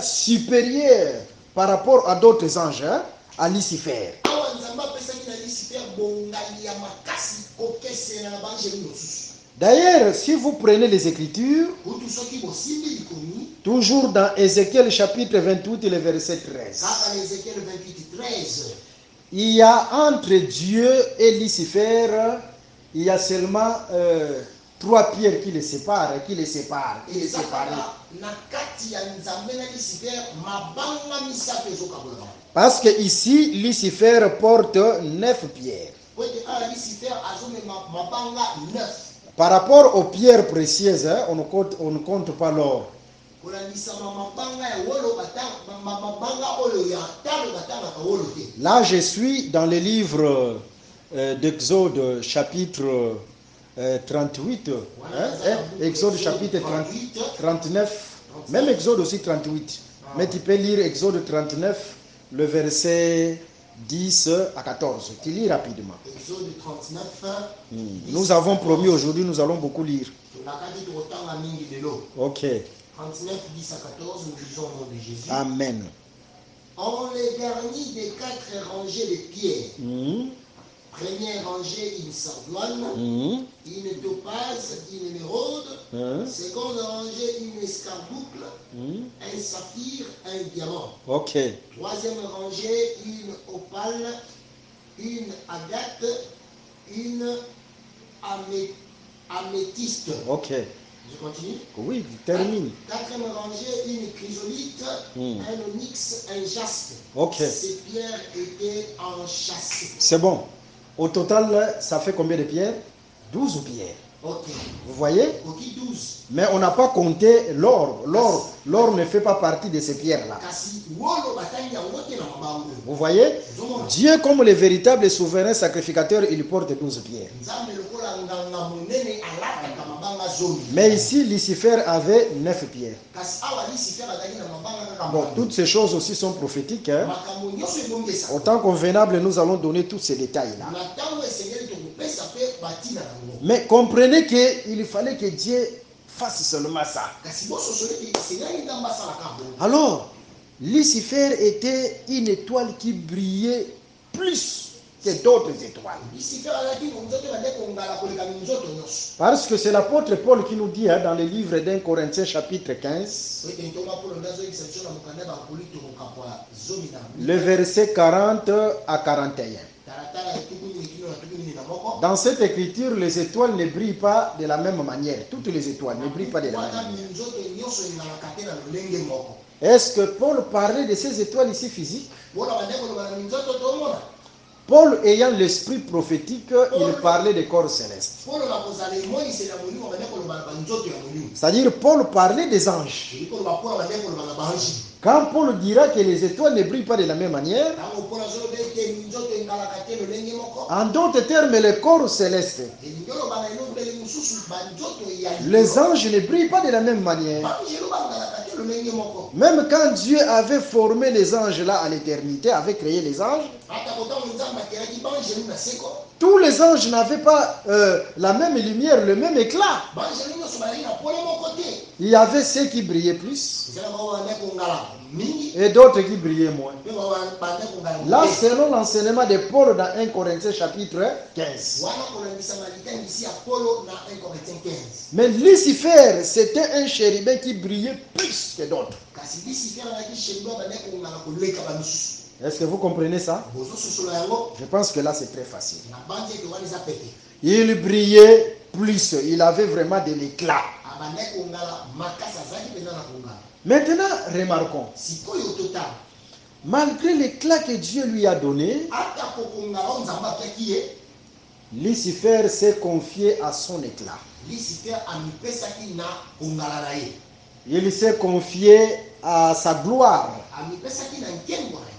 supérieur par rapport à d'autres anges, hein, à Lucifer. Awa nzambe apesaki na Lucifer bongali ya makasi kokesena na banjeli mosusu. D'ailleurs, si vous prenez les Écritures, Kutu soki bosimbi likomi, toujours dans Ézéchiel chapitre 28, le verset 13, kaka na Ézéchiel 28:13, il y a entre Dieu et Lucifer, il y a seulement 3 pierres qui les séparent, ezakaka na kati ya nzambe na Lucifer mabanga misato ezokabolama. Parce que ici, Lucifer porte 9 pierres. Ote ala Lucifer azomema mabanga 9. Par rapport aux pierres précieuses, hein, on ne compte pas l'or. Kolandisama mabanga ya wolo batanga mabanga oyo ya talo batanga wolo te. Là, je suis dans le livre d'Exode chapitre 38, Exode chapitre 39, même Exode aussi 38. Mais tu peux lire Exode 39, le verset 10 à 14. Tu lis rapidement. Exode 39. Nous avons promis aujourd'hui, nous allons beaucoup lire. Tunakadi tukotanga mingi lelo. Ok. 39, 10 à 14, nous lisons au nom de Jésus. Amen. En les derniers des 4 rangées de pierres, première rangée, une sardoine, une topaze, une émeraude, seconde rangée, une escarboucle, un saphir, un diamant. Ok. Troisième rangée, une opale, une agate, une améthyste. Ok. Je continue. Oui, termine. Quatrième rangée, une chrysolite, un onyx, un jaspe. Ok. Ces pierres étaient enchâssées. C'est bon. Au total, ça fait combien de pierres? 12 pierres. Ok. Vous voyez? Ok, 12. Mais on n'a pas compté l'or. L'or ne fait pas partie de ces pierres-là. Vous voyez? Dieu, comme le véritable souverain sacrificateur, il porte 12 pierres. Mais ici, Lucifer avait 9 pierres. Bon, toutes ces choses aussi sont prophétiques, hein? Au temps convenable, nous allons donner tous ces détails-là. Mais comprenez qu'il fallait que Dieu fasse seulement ça. Alors, Lucifer était une étoile qui brillait plus que d'autres étoiles. Parce que c'est l'apôtre Paul qui nous dit, hein, dans le livre d'1 Corinthiens chapitre 15, le verset 40 à 41. Dans cette écriture, les étoiles ne brillent pas de la même manière. Toutes les étoiles ne brillent pas de la même manière. Est-ce que Paul parlait de ces étoiles ici physiques? Paul, ayant l'esprit prophétique, il parlait des corps célestes. C'est-à-dire, Paul parlait des anges. Quand Paul dira que les étoiles ne brillent pas de la même manière, en d'autres termes, les corps célestes, les anges ne brillent pas de la même manière. Même quand Dieu avait formé les anges là à l'éternité, avait créé les anges, tous les anges n'avaient pas la même lumière, le même éclat. Il y avait ceux qui brillaient plus et d'autres qui brillaient moins. Là, selon l'enseignement de Paul dans 1 Corinthiens chapitre 15. Mais Lucifer, c'était un chérubin qui brillait plus que d'autres. Est-ce que vous comprenez ça? Je pense que là, c'est très facile. Il brillait plus. Il avait vraiment de l'éclat. Maintenant, remarquons, sikoyo totala malgré l'éclat que Dieu lui a donné, ata kokongala oyo nzambe atiaki ye Lucifer s'est confié à son éclat. Lucifer amipesaki na kongala na ye, Il s'est confié à sa gloire. amipesaki na nkembo na ye.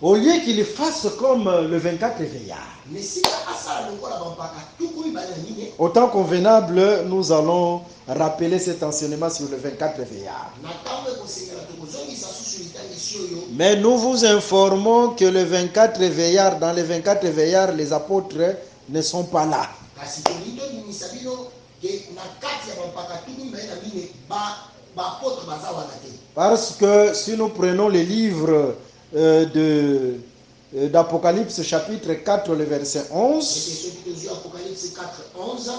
Au lieu qu'il fasse comme le 24 veillard. Mais sika asala lokola bampaka tuku mibale na mine, Au temps convenable, nous allons rappeler cet enseignement sur le 24 veillard. na ntango ekosengela tokozongisa susu litangisi oyo. Mais nous vous informons que le 24 veillard, dans les 24 veillards, les apôtres ne sont pas là. Kasi tolingi tobimisa bino ke na kati ya bampaka tuku mibale na mine baapôtre baza wana te. Parce que si nous prenons les livres d'Apocalypse chapitre 4, le verset Ete 11, soki tozwi Apocalypse 4:11,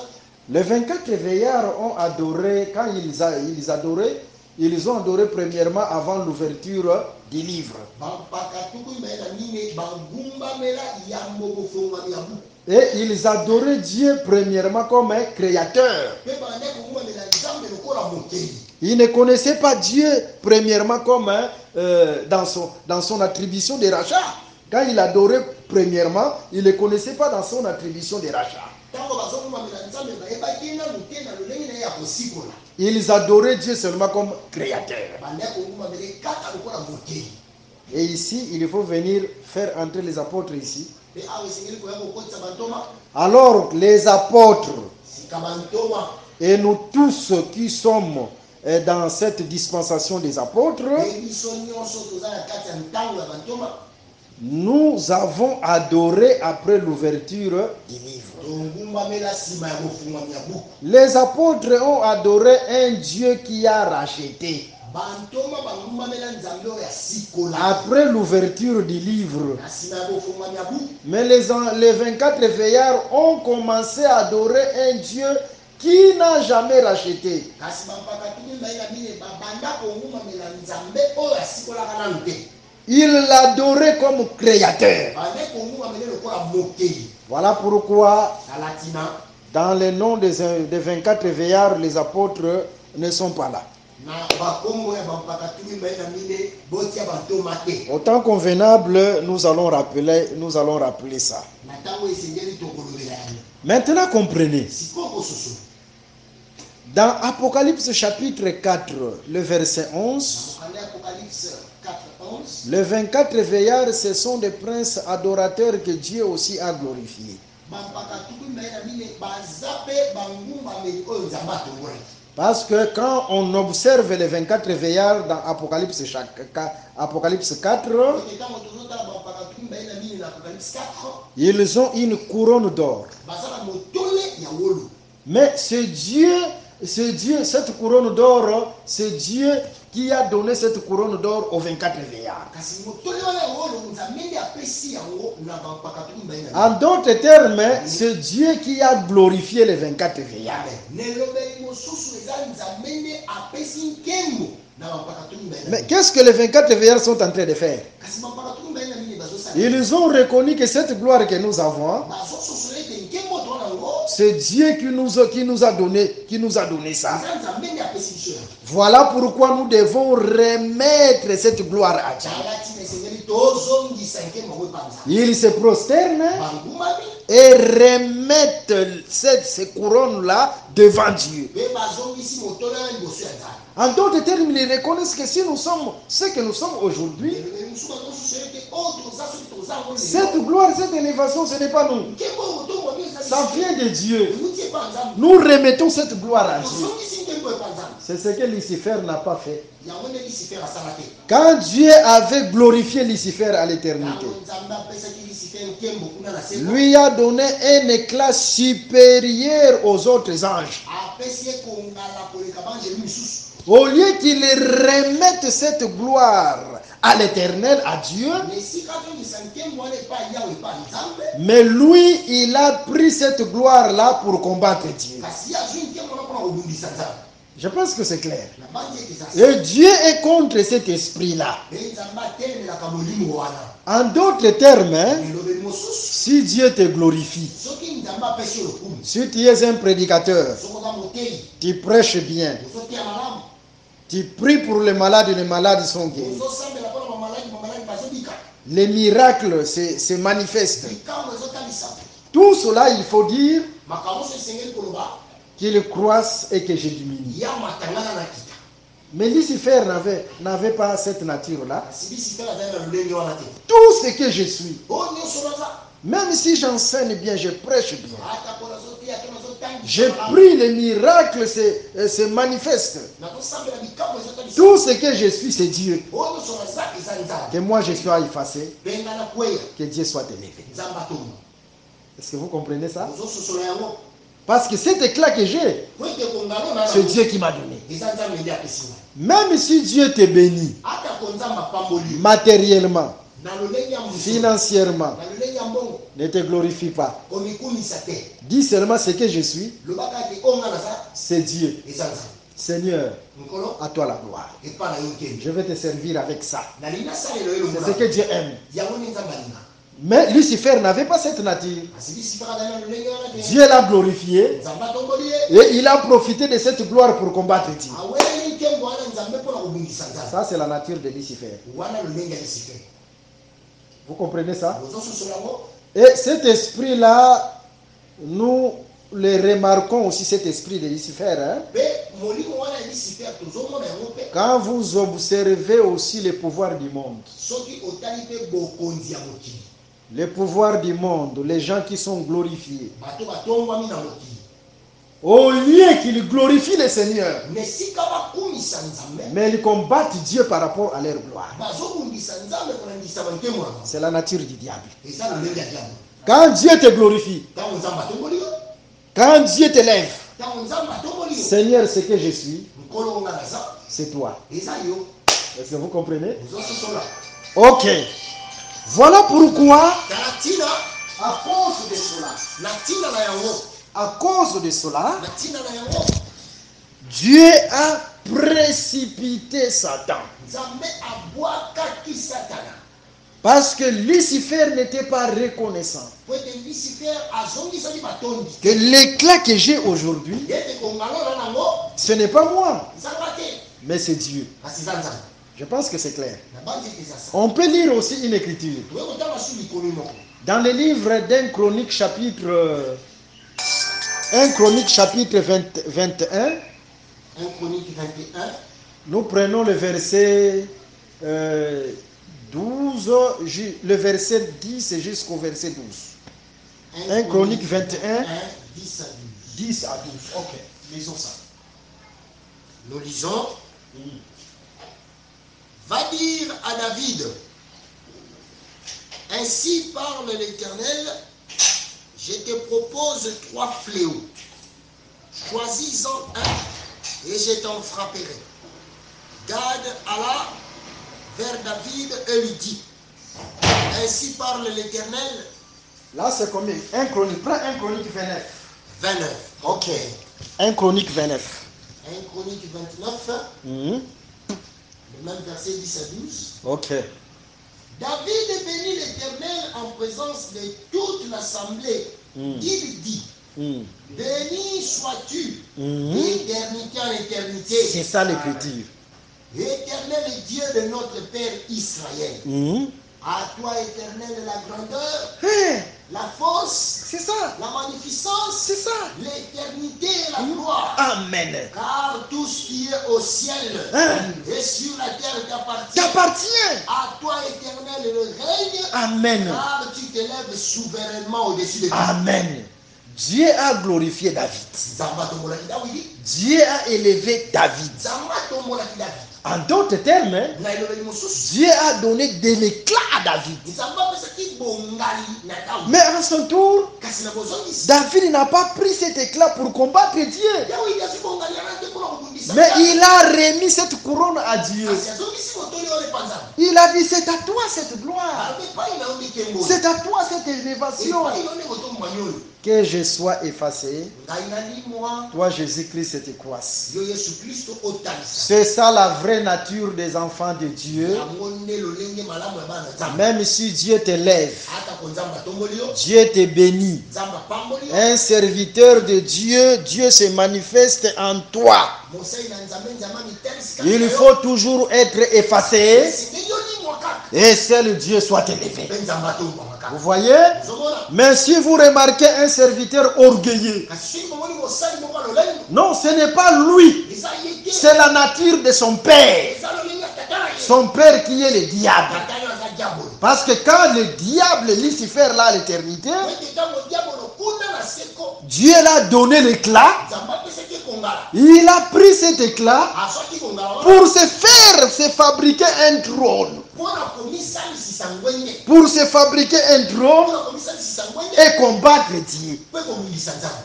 les 24 veillards ont adoré, quand ils adoraient, ils ont adoré premièrement avant l'ouverture du livre. bampaka tuku mibale na mine bagumbamela yambo bofongwami ya buku. Et ils adoraient Dieu premièrement comme un créateur. Mpe bande kogumbamela nzambe lokola mokeli. Ils ne connaissaient pas Dieu premièrement comme dans son attribution de rachat. Quand il adorait premièrement, il ne connaissait pas dans son attribution de rachat. Ntango bazogumbamela nzambe bayebaki nanu te na lolenge na ye ya kosikola. Ils adoraient Dieu seulement comme créateur. Bande kogumbamela kaka lokola mokeli. Et ici, il faut venir faire entrer les apôtres ici. Mpe awa esengeli koya kokotisa bantoma Alors, les apôtres sika bantoma et nous tous qui sommes dans cette dispensation des apôtres, mpe biso nyonso toza na kati ya ntango ya bantoma nous avons adoré après l'ouverture du livre. togumbamela nsima ya bofungwami ya buku. Les apôtres ont adoré un Dieu qui a racheté. bantoma bagumbamela nzambe oyo ya sikola Après l'ouverture du livre. na nsima ya bofungwami ya buku. Mais les 24 veillards ont commencé à adorer un Dieu qui n'a jamais racheté. kasi bampaka tuku mibale na mine babanda kogumbamela nzambe oyo asikolaka nanu te. Ils l'adoraient comme créateur. bande kogumbamela lokola mokeli. Voilà pourquoi, na latina dans les noms des 24 veillards, les apôtres ne sont pas là. na bakombo ya bampaka tuku mibale na mine botia bantoma te. Au temps convenable, nous allons rappeler ça. na ntango esengeli tokolobela yango. Maintenant, comprenez. sikoyo kosusu Dans Apocalypse chapitre 4, le verset 11, na mokanda ya Apocalypse 4:11, les 24 veillards, ce sont des princes adorateurs que Dieu aussi a glorifiés. bampaka tuku mibale na mine baza mpe bangumbameli oyo nzambe atongolaki. Parce que quand on observe les 24 veillards dans Apocalypse 4, Ete ntango tozotala bampaka tuku mibale na mine na Apocalypse 4 ils ont une couronne d'or. baza na motole ya wolo. Mais ce Dieu, cette couronne d'or, c'est Dieu qui a donné cette couronne d'or aux 24 veillards. kasi motole wana ya wolo nzambe nde apesi yango na bampaka tuku mibale na En d'autres termes, c'est Dieu qui a glorifié les 24 veillards. mine. nelobeli mosusu eza nzambe nde apesi nkembo na bampaka tuku mibale na Mais mine. qu'est-ce que les 24 veillards sont en train de faire? kasi bampaka tuku mibale na mine bazosala Ils ont reconnu que cette gloire que nous avons, bazososola ete nkembo to nango c'est Dieu qui nous a donné ça. eza nzambe nde apesi biso yango. Voilà pourquoi nous devons remettre cette gloire à Dieu. tala ntina esengeli tozongisa nkembo yango epa nzambe. Ils se prosternent bangumbami et remettent ces couronnes-là devant Dieu. mpe bazongisi motole wana liboso ya nzambe. En d'autres termes, ils reconnaissent que si nous sommes ce que nous sommes aujourd'hui, elobeli mosusu bazososola ete oyo toza soki toza yango lelo cette gloire, cette élévation, ce n'est pas nous. nkembo oyo otongwami eza Ça vient de Dieu. euti epa nzambe. Nous remettons cette gloire à Dieu. tozongisi nkembo epa nzambe. C'est ce que Lucifer n'a pas fait. yango nde lisifer asala te. Quand Dieu avait glorifié Lucifer à l'éternité, ntango nzambe apesaki lisifer nkembo kuna na seko lui a donné un éclat supérieur aux autres anges. apesi ye kongala koleka banjeli misusu. Au lieu qu'il remette cette gloire à l'éternel, à Dieu, na esika azongisa nkembo wana epa yawe epa nzambe mais lui, il a pris cette gloire-là pour combattre Dieu. kasi ye azwi nkembo wana mpona kobundisa nzambe. Je pense que c'est clair. na bandi ete eza Et Dieu est contre cet esprit-là. mpe nzambe atelemelaka molimo wana. En d'autres termes, elobeli mosusu si Dieu te glorifie, soki nzambe apesi yo lokumu si tu es un prédicateur, soki oza motei tu prêches bien, ozoteya malamu Tu pries pour les malades sont guéris. Les miracles se manifestent. Tout cela, il faut dire qu'il croisse et que je diminue. Mais Lucifer n'avait pas cette nature-là. Tout ce que je suis, même si j'enseigne bien, je prêche bien, je prie, les miracles se manifestent. Tout ce que je suis, c'est Dieu. Que moi je sois effacé, que Dieu soit élevé. Est-ce que vous comprenez ça? Parce que cet éclat que j'ai, c'est Dieu qui m'a donné. Même si Dieu te bénit, matériellement, financièrement, ne te glorifie pas. Dis seulement ce que je suis, c'est Dieu. Seigneur, à toi la gloire. Je vais te servir avec ça. C'est ce que Dieu aime. Mais Lucifer n'avait pas cette nature. Dieu l'a glorifié et il a profité de cette gloire pour combattre Dieu. Ça, c'est la nature de Lucifer. Vous comprenez ça? Et cet esprit-là, nous le remarquons aussi, cet esprit de Lucifer. Hein? Quand vous observez aussi les pouvoirs du monde. Les pouvoirs du monde, les gens qui sont glorifiés. Au lieu qu'ils glorifient le Seigneur, mais ils combattent Dieu par rapport à leur gloire. C'est la nature du diable. Quand Dieu te glorifie, quand Dieu t'élève, Seigneur, ce que je suis, c'est toi. Est-ce que vous comprenez? Ok. Voilà pourquoi, à cause de cela, Dieu a précipité Satan. Parce que Lucifer n'était pas reconnaissant. Que l'éclat que j'ai aujourd'hui, ce n'est pas moi, mais c'est Dieu. Je pense que c'est clair. On peut lire aussi une écriture. Dans le livre d'un Chronique chapitre 21. Nous prenons le verset 12, le verset 10 jusqu'au verset 12. 1 Chronique 21, 10 à 12. Ok, lisons ça. Nous lisons. Va dire à David, ainsi parle l'Éternel, je te propose 3 fléaux. Choisis-en un et je t'en frapperai. Gad alla vers David et lui dit, ainsi parle l'Éternel. Là c'est combien? 1 Chronique, prends 1 Chronique 29. 29. Ok. 1 Chronique 29. 1 Chronique 29. Le même verset 10 à 12. Ok. David bénit l'Éternel en présence de toute l'assemblée. Il dit, béni sois-tu d'éternité en éternité. C'est ça l'écriture. Éternel Dieu de notre Père Israël. À toi, Éternel, la grandeur, la force, c'est ça, la magnificence, c'est ça, l'éternité et la gloire. Amen. Car tout ce qui est au ciel et sur la terre t'appartient. À toi, Éternel, le règne. Amen. Car tu t'élèves souverainement au-dessus de tout. Amen. Dieu a glorifié David. Dieu a élevé David. En d'autres termes, Dieu a donné de l'éclat à David. Mais à son tour, David n'a pas pris cet éclat pour combattre Dieu. Mais il a remis cette couronne à Dieu. Il a dit, c'est à toi cette gloire. C'est à toi cette élévation. Que je sois effacé, toi Jésus-Christ te croisse. C'est ça la vraie nature des enfants de Dieu. Même si Dieu t'élève, Dieu te bénit. Un serviteur de Dieu, Dieu se manifeste en toi. Il faut toujours être effacé et seul Dieu soit élevé. Vous voyez? Mais si vous remarquez un serviteur orgueilleux, non, ce n'est pas lui, c'est la nature de son père. Son père qui est le diable. Parce que quand le diable, Lucifer, là à l'éternité, Dieu l'a donné l'éclat. Il a pris cet éclat pour se fabriquer un trône. Pour se fabriquer un trône et combattre Dieu.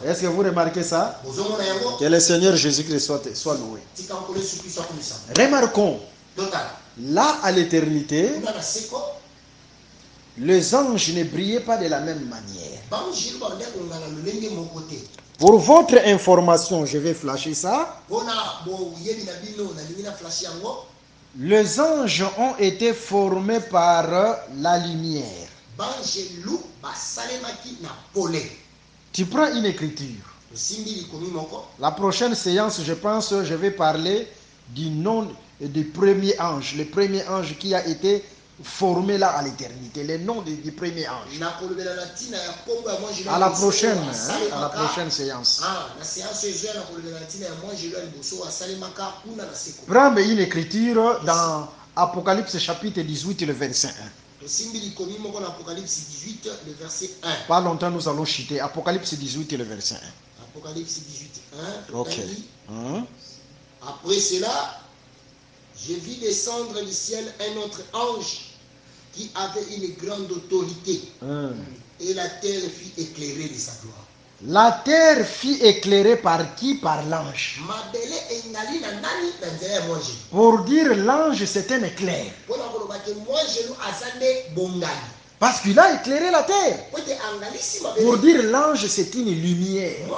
Est-ce que vous remarquez ça? Que le Seigneur Jésus-Christ soit loué. Remarquons, là à l'éternité, les anges ne brillaient pas de la même manière. Pour votre information, je vais flasher ça. Les anges ont été formés par la lumière. Tu prends une écriture. La prochaine séance, je pense, je vais parler du nom du premier ange. Le premier ange qui a été formé là à l'éternité. Le nom du premier ange. À la prochaine séance. Prends une écriture dans Apocalypse chapitre 18, le verset 1. Pas longtemps nous allons chuter. Apocalypse 18, le verset 1. Apocalypse 18, 1. Ok. Après cela, je vis descendre du ciel un autre ange qui avait une grande autorité. Et la terre fut éclairée de sa gloire. La terre fut éclairée par qui? Par l'ange. Pour dire l'ange, c'est un éclair. Parce qu'il a éclairé la terre. Pour dire l'ange, c'est une lumière.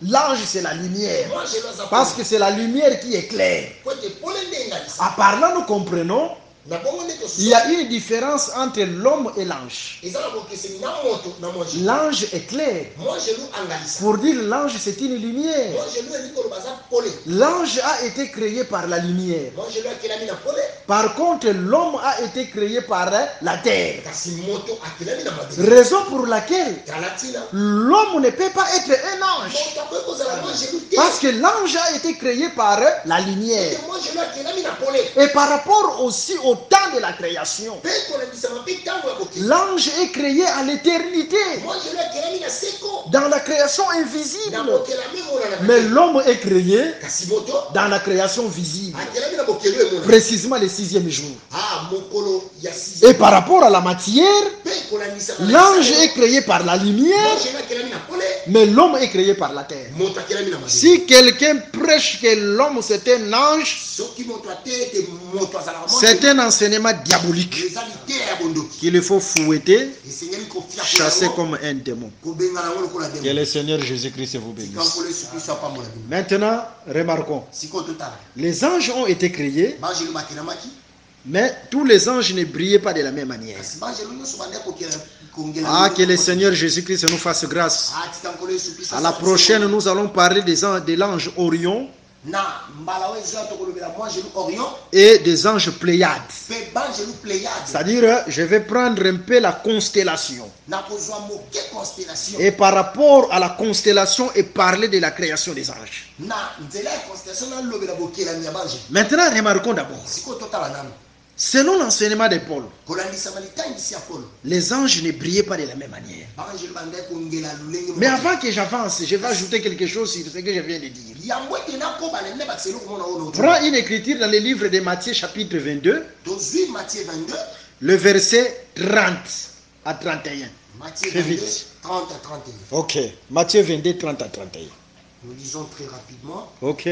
L'ange, c'est la lumière. Parce que c'est la lumière qui éclaire. À part là, nous comprenons. Il y a une différence entre l'homme et l'ange. L'ange est clair. Pour dire l'ange, c'est une lumière. L'ange a été créé par la lumière. Par contre, l'homme a été créé par la terre. Raison pour laquelle l'homme ne peut pas être un ange. Parce que l'ange a été créé par la lumière. Et par rapport aussi au temps de la création, l'ange est créé à l'éternité, dans la création invisible. Mais l'homme est créé dans la création visible, précisément le 6e jour. Et par rapport à la matière, l'ange est créé par la lumière, mais l'homme est créé par la terre. Si quelqu'un prêche que l'homme c'est un ange, c'est un enseignement diabolique qu'il faut fouetter, chasser comme un démon. Que le Seigneur Jésus-Christ vous bénisse. Maintenant, remarquons, les anges ont été créés, mais tous les anges ne brillaient pas de la même manière. Ah, que le Seigneur Jésus-Christ nous fasse grâce. À la prochaine, nous allons parler de l'ange Orion et des anges Pléiades. C'est-à-dire, je vais prendre un peu la constellation. Et par rapport à la constellation et parler de la création des anges. Maintenant, remarquons d'abord. Selon l'enseignement de Paul, les anges ne brillaient pas de la même manière. Mais avant que j'avance, je vais ajouter quelque chose sur ce que je viens de dire. Prends une écriture dans le livre de Matthieu chapitre 22, le verset 30 à 31. Matthieu 22, 30 à 31. Ok, Matthieu 22, 30 à 31. Nous lisons très rapidement. Ok.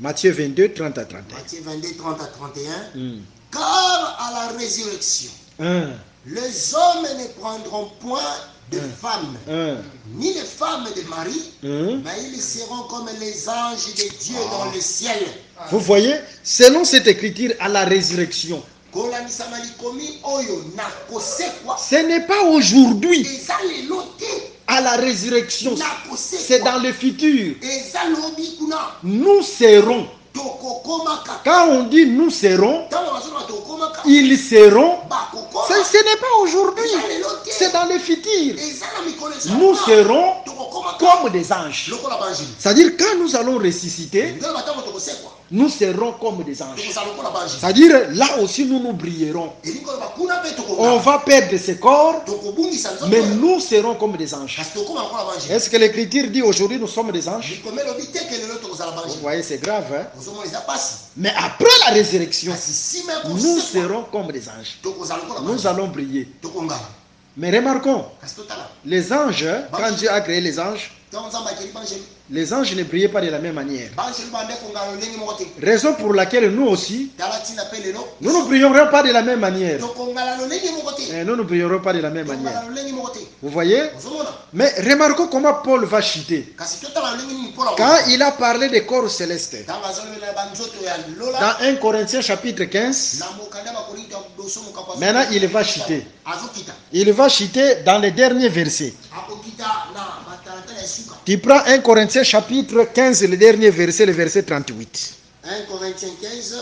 Matthieu 22, 30 à 31. Matthieu 22, 30 à 31. Car à la résurrection, les hommes ne prendront point de femmes, ni les femmes de Marie, mais ils seront comme les anges de Dieu dans le ciel. Vous voyez, selon cette écriture, à la résurrection, ce n'est pas aujourd'hui. à la résurrection. na C'est kosekwa dans le futur. eza lobi kuna Nous serons. tokokomaka Quand on dit nous serons, ntango bazoloba tokokomaka ils seront. bakokoma Ce n'est pas aujourd'hui. eza lelo te C'est dans le futur. eza na mikolo eza Nous kuna. serons tokokomaka comme des anges. lokola banjeli C'est-à-dire quand nous allons ressusciter, ndenge batango tokosekwa nous serons comme des anges. tokozala lokola banjeli C'est-à-dire là aussi nous nous brillerons. elingi koloba kuna mpe On tokongala va perdre ce corps, tokobungisa mais nzoto nous serons comme des anges. kasi tokoma lokola banjeli Est-ce que l'écriture dit aujourd'hui nous sommes des anges? likome elobi teke lelo tokozala Vous banjeli voyez, c'est grave. Hein? ozomona eza pasi Mais après la résurrection, kasi nsima ya nous kosekwa serons comme des anges. tokozala lokola Nous banjeli allons briller. tokongala Mais remarquons, kasi totala les anges, quand Dieu a créé les anges akeli banjeli ne brillaient pas de la même manière. banjeli bande kongala ndenge moko te Raison pour laquelle nous aussi, tala ntina mpe lelo nous ne brillerons pas de la même manière. tokongala ndenge moko te Nous ne brillerons pas de la même manière. tokongala ndenge moko te Vous voyez? ozomona Mais remarquons comment Paul va chuter. kasi totala ndenge nini mpola Quand il a parlé des corps célestes, ntango azolobela banzoto ya lola dans 1 Corinthiens chapitre 15, na mokanda bakorinto ya boso mokambo maintenant il va chuter. azokita Il va chuter dans les derniers versets. akokita na batalantala ya suka Tu prends 1 Corinthiens chapitre 15, le dernier verset, le verset 38. 1 Corinthiens 15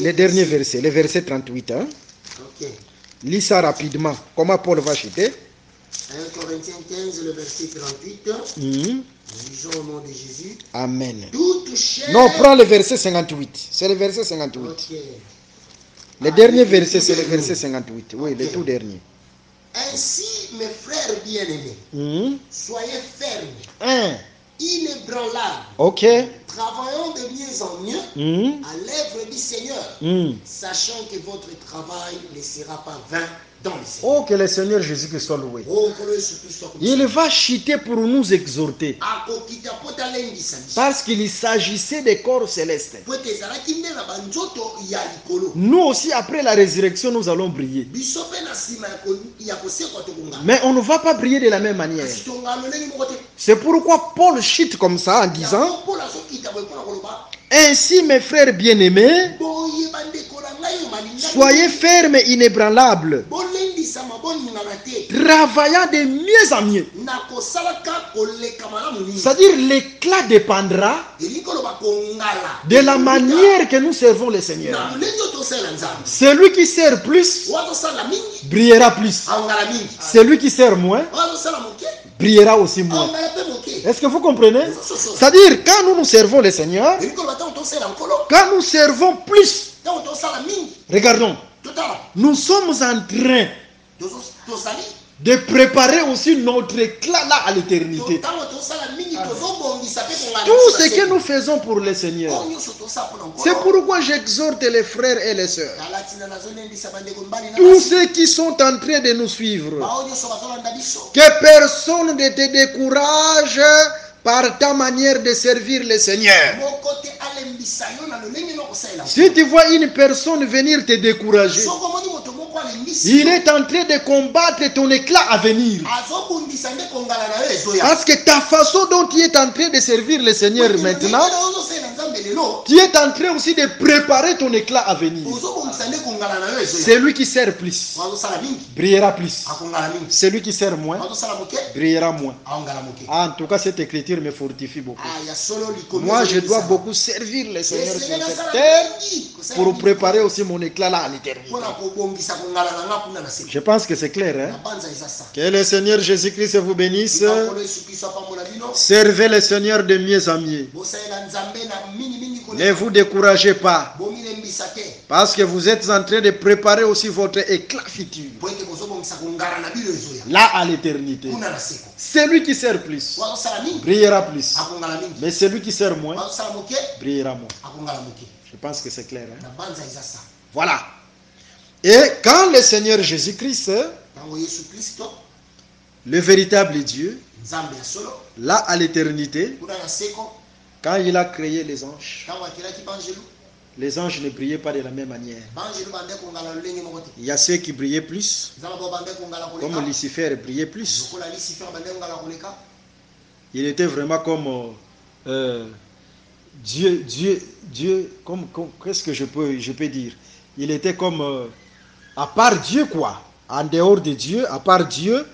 Le dernier verset, le verset 38. Hein? ok Lis ça rapidement. Comment Paul va chuter? 1 Corinthiens 15 le verset 38 Mhm. lisons au nom de Jésus Amen. toute chair Non, prends le verset 58. C'est le verset 58. ok Le dernier verset, c'est le verset 58. Oui, le tout dernier. ainsi mes frères bien-aimés Mhm. soyez fermes 1. inébranlables Ok. travaillant de mieux en mieux Mhm. à l'œuvre du Seigneur Mhm. sachant que votre travail ne sera pas vain dans le Seigneur. Oh, que le Seigneur Jésus soit loué. Oh, que le Seigneur soit comme Il va chuter pour nous exhorter. akokita po talengisa biso Parce qu'il s'agissait des corps célestes. po ete ezalaki nde na banzoto ya likolo Nous aussi, après la résurrection, nous allons briller. biso mpe na nsima ya kosekwa tokongala Mais on ne va pas briller de la même manière. kasi tongala ndenge moko te C'est pourquoi Paul chute comme ça en disant, yango mpola azokita boye mpona koloba ainsi mes frères bien-aimés, boye bandeko na ngai oyo balingani soyez fermes et inébranlables, bolendisama boningana te travaillant de mieux en mieux. na kosalaka koleka malamu mingi C'est-à-dire l'éclat dépendra elingi koloba kongala de la manière que nous servons le na Seigneur. molenge oyo tosalela nzambe Celui qui sert plus oyo tosala mingi brillera plus. aongala mingi Celui qui sert moins oyo tosala moke brillera aussi moins. aongala mpe moke Est-ce que vous comprenez? soso C'est-à-dire quand nous servons le Seigneur, elingi koloba ntango tosala nkolo quand nous servons plus, ntango tosala mingi regardons, totala nous sommes en train tosali de préparer aussi notre éclat là à l'éternité. ntango tosala mingi tozobongisa mpe kongala Tout ce que nous faisons pour le Seigneur. oyo nyonso tosala mpona C'est nkolo pourquoi j'exhorte les frères et les sœurs, tala ntina nazolendisa bandeko mibali na tous basi ceux qui sont en train de nous suivre, bao nyonso bazolanda biso que personne ne te décourage par ta manière de servir le Seigneur. moko te alembisa yo na lolenge no kosalela Si tu vois une personne venir te décourager, soko omoni moto moko alembisi il est en train de combattre ton éclat à venir. azobundisa nde kongala na yo ezoya Parce que ta façon dont tu es en train de servir le Seigneur maintenant, ozosalela nzambe lelo tu es en train aussi de préparer ton éclat à venir. ozobongisa nde kongala na yo ezoya Celui qui sert plus azosala mingi brillera plus. akongala mingi Celui qui sert moins azosala moke brillera moins. aongala moke En tout cas, cette écriture me fortifie beaucoup. ya solo likomi Moi, je dois ezolekisa. beaucoup servir le Seigneur sur Esengeli cette asala terre mingi, kosala pour mingi. préparer aussi mon éclat là à l'éternité. mpona kobongisa kongala na nga kuna na seko Je pense que c'est clair. Hein? na banza eza sa Que le Seigneur Jésus-Christ vous bénisse. likolo yesu kristo apambola bino Servez le Seigneur de mieux en mieux. bosalela nzambe na mingimingi Ne vous découragez pas. bomilembisa te Parce que vous êtes en train de préparer aussi votre éclat futur. po ete bozobongisa kongala na bino ezoya Là à l'éternité. kuna na seko Celui qui sert plus wazosala mingi brillera plus. akongala mingi Mais celui qui sert moins wazosala moke brillera moins. akongala moke Je pense que c'est clair. Hein? na banza eza sa Voilà. Et quand le Seigneur Jésus-Christ, ntango yesu kristo le véritable Dieu, nzambe ya solo là à l'éternité, kuna na seko quand il a créé les anges, ntango akelaki banjelu les anges ne brillaient pas de la même manière. banjelu bande kongala lolenge moko te Il y a ceux qui brillaient plus, eza na bao bande kongala comme koleka Lucifer brillait plus. lokola lisifer bande kongala koleka Il était vraiment comme Dieu, qu'est-ce que je peux dire? Il était comme à part Dieu quoi, en dehors de Dieu, à part Dieu,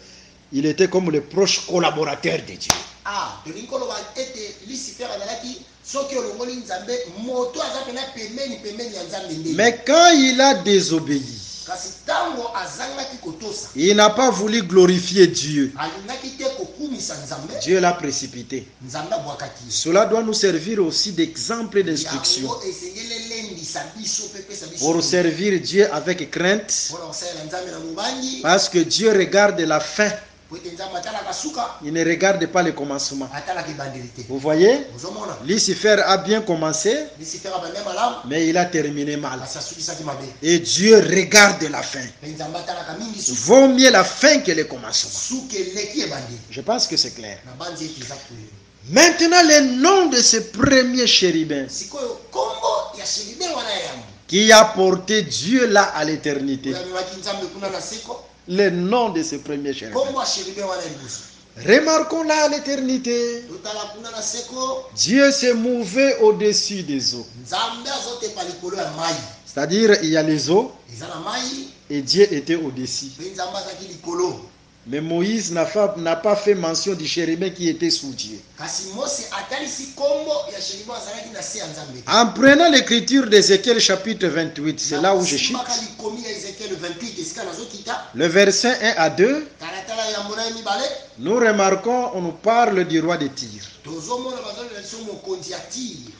Il était comme le proche collaborateur de Dieu. Ah, tolingi koloba ete Lucifer azalaki soki olongoli Nzambe moto aza pena pembeni ya Nzambe ndenge. Mais quand il a désobéi, Kasi tango azangaki kotosa, il n'a pas voulu glorifier Dieu. alingaki te kokumisa Nzambe, Dieu l'a précipité. Nzambe abwakaki. Cela doit nous servir aussi d'exemple et d'instruction Yango esengeli elendisa biso pe pesa biso pour servir Dieu avec crainte, mpona kosalela Nzambe na mobangi, parce que Dieu regarde la fin, po ete Nzambe atalaka suka, il ne regarde pas le commencement. atalaka ebandeli te. Vous voyez, Ozomona Lucifer a bien commencé, Lucifer abandi malamu, mais il a terminé mal. kasi asukisaki mabe. Et Dieu regarde la fin. Pe Nzambe atalaka mingi suka, Vaut mieux la fin que le commencement. suka eleki ebandeli. Je pense que c'est clair. Na banzi ete eza koyo. Maintenant, le nom de ce premier chérubin Sikoyo kombo ya sheribe wana ya yamu, qui a porté Dieu là à l'éternité. oyo amemaki Nzambe kuna na seko, Le nom de ce premier chérubin. kombo ya sheribe wana ya liboso. Remarquons là à l'éternité. Totala kuna na seko, Dieu se mouvait au-dessus des eaux. Nzambe azotepa likolo ya mai. C'est-à-dire, il y a les eaux Eza na mai, et Dieu était au-dessus. pe Nzambe azalaki likolo. Mais Moïse n'a pas fait mention du chérubin qui était sous Dieu. Kasi Mose atalisi kombo ya sheribe azalaki na se ya Nzambe. En prenant l'écriture d'Ézéchiel chapitre 28, c'est là où je chute. Simbaka likomi ya Ezekiel 28 esika nazokita, Le verset 1 à 2, talatala ya mona ya mibale, nous remarquons, on nous parle du roi de Tyr. tozomona bazololela biso mokonzi ya Tiri.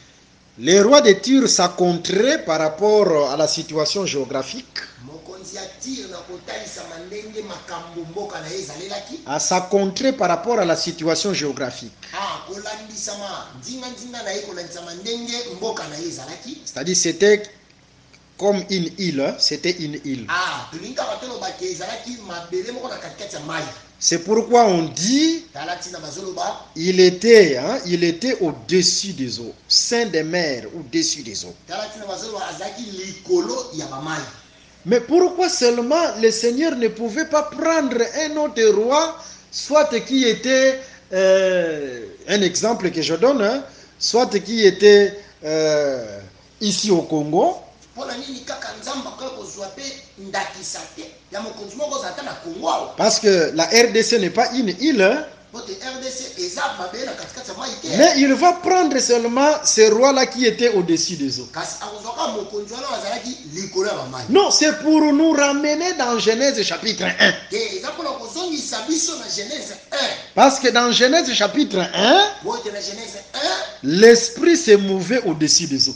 Les rois de Tyr s'accontraient par rapport à la situation géographique, Mokonzi ya Tiri na kotalisama ndenge makambo mboka na ye ezalelaki, à s'accontrer par rapport à la situation géographique. kolandisama ndinga na ye kolandisama ndenge mboka na ye ezalaki. C'est-à-dire c'était comme une île, hein, c'était une île. Tolingaka toloba ke ezalaki mabele moko na katikati ya mai. C'est pourquoi on dit Tala ntina bazoloba, il était au-dessus des eaux, sein des mers, au-dessus des eaux. tala ntina bazoloba azalaki likolo ya bamai. Mais pourquoi seulement le Seigneur ne pouvait pas prendre un autre roi, soit qui était, un exemple que je donne, hein, soit qui était ici au Congo, Mpona nini kaka Nzambe akoki kozwa pe ndakisa te ya mokonzi moko ozala ta na Kongo awa. parce que la RDC n'est pas une île, hein, Po te RDC eza mabele na katikati ya mai te. mais il va prendre seulement ce roi-là qui était au-dessus des eaux. Kasi akozwaka mokonzi wana azalaki likolo ya bamai. Non, c'est pour nous ramener dans Genèse chapitre 1. Te eza mpona kozongisa biso na Genèse 1. Parce que dans Genèse chapitre 1, Po te na Genèse 1, l'esprit s'est mouvé au-dessus des eaux.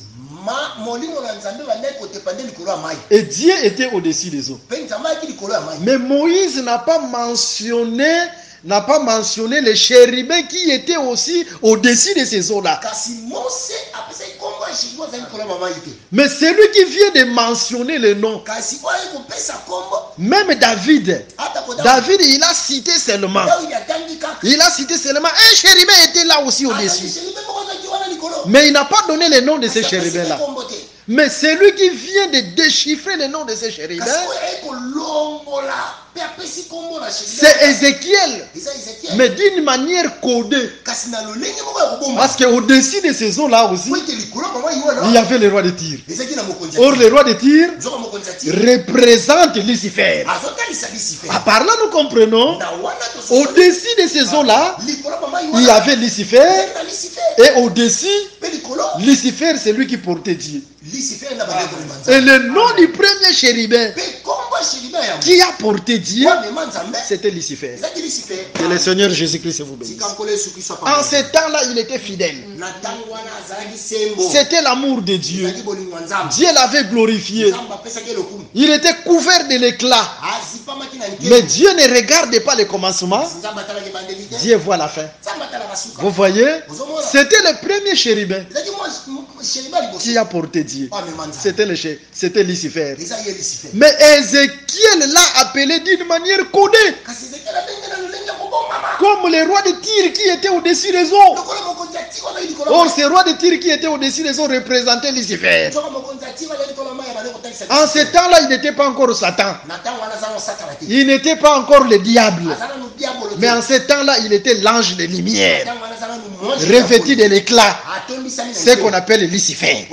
molimo na Nzambe bandeki kotepa nde likolo ya mai. Et Dieu était au-dessus des eaux. Pe Nzambe ayaki likolo ya mai. Mais Moïse n'a pas mentionné les chérubins qui étaient aussi au-dessus de ces eaux-là. Kasi Mose apesaki kombo ya sheribe azali likolo ya bamai te. Mais celui qui vient de mentionner le nom, Kasi oyo ayaki kopesa kombo, même David, ata ko David, il a cité seulement. Daudi atangi kaka. Il a cité seulement un chérubin était là aussi Azali au-dessus. sheribe moko azalaki wana likolo. Mais il n'a pas donné le nom de ces Kasi apesaki chérubins-là. kombo te. Mais celui qui vient de déchiffrer le nom de ces chérubins, Kasi oyo ayaki kolongola pe apesi kombo na sheribe. c'est Ézéchiel. Eza Ezekiel. Mais d'une manière codée. Kasi na lolenge moko ya kobomba. Parce qu'au-dessus de ces eaux-là aussi, Po ete likolo ya bamai il y wana avait le roi de Tyr. ezalaki na mokonzi ya Or, Tiri. le roi de Tyr Nzoka mokonzi ya Tiri représente Lucifer. azotalisa Lucifer. Par là, nous comprenons, Na wana tosomoni au-dessus de ces eaux-là, likolo ya bamai il y wana avait Lucifer. ezalaki na Lucifer. Et au-dessus, Pe likolo Lucifer, c'est lui qui portait Dieu. Lucifer na bandeko komema Et Nzambe. le nom du premier chérubin Pe kombo ya sheribe ya qui a porté Dieu, wamema Nzambe c'était Lucifer. ezalaki Lucifer. Que le Seigneur Jésus-Christ vous bénisse. Tika nkolo Yesu Kristo En apambola. ce temps-là, il était fidèle. Na ntango wana azalaki sembo. C'était l'amour de Dieu. Ezalaki bolingo ya Nzambe. Dieu l'avait glorifié. Nzambe apesaki lokumu. Il était couvert de l'éclat. Azipamaki na Mais nkelo. Dieu ne regarde pas le commencement. Nzambe atalaki bandeli te. Dieu voit la fin. Nzambe atalaka suka. Vous voyez, Ozomona. c'était le premier chérubin Ezalaki mwa sheribe ya liboso. qui a porté Dieu. Wamema Nzambe. C'était Lucifer. Eza ye Lucifer. Mais Ézéchiel l'a appelé d'une manière codée, Kasi Ezekiel abenge na lolenge ya kobomama. comme le roi de Tyr qui était au-dessus des eaux. Lokolo mokonzi ya Tiri azali likolo. Or, ce roi de Tyr qui était au-dessus des eaux représentait Lucifer. Nzoka mokonzi ya Tiri azali likolo ya mai ya bandeko kotalisa En ce Lucifer. temps-là, il n'était pas encore Satan. Na ntango wana aza mosakana te. Il n'était pas encore le diable. Aza nanu diabolo te. Mais en ce temps-là, il était l'ange de lumière, Ntango wana aza nanu mwasi ya revêtu de l'éclat. ce qu'on appelle Lucifer.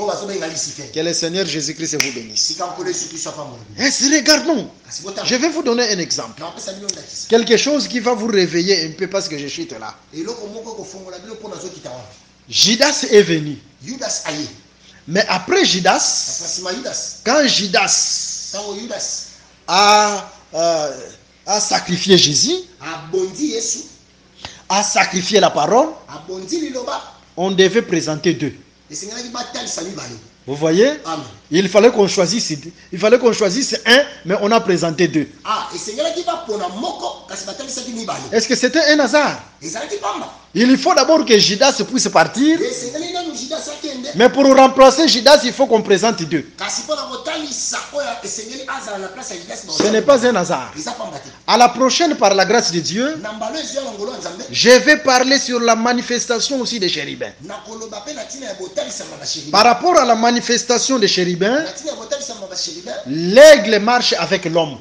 Que le Seigneur Jésus-Christ vous bénisse. Ainsi, regardons. Je vais vous donner un exemple. Quelque chose qui va vous réveiller un peu parce que je chute là. Judas est venu. Mais après Judas, quand Judas a sacrifié Jésus, a sacrifié la parole, on devait présenter deux. Vous voyez? Il fallait qu'on choisisse un, mais on a présenté deux. Est-ce que c'était un hasard? Il faut d'abord que Judas puisse partir, mais pour remplacer Judas, il faut qu'on présente deux. Ce n'est pas un hasard. À la prochaine, par la grâce de Dieu, je vais parler sur la manifestation aussi des chérubins. Par rapport à la manifestation des chérubins, l'aigle marche avec l'homme.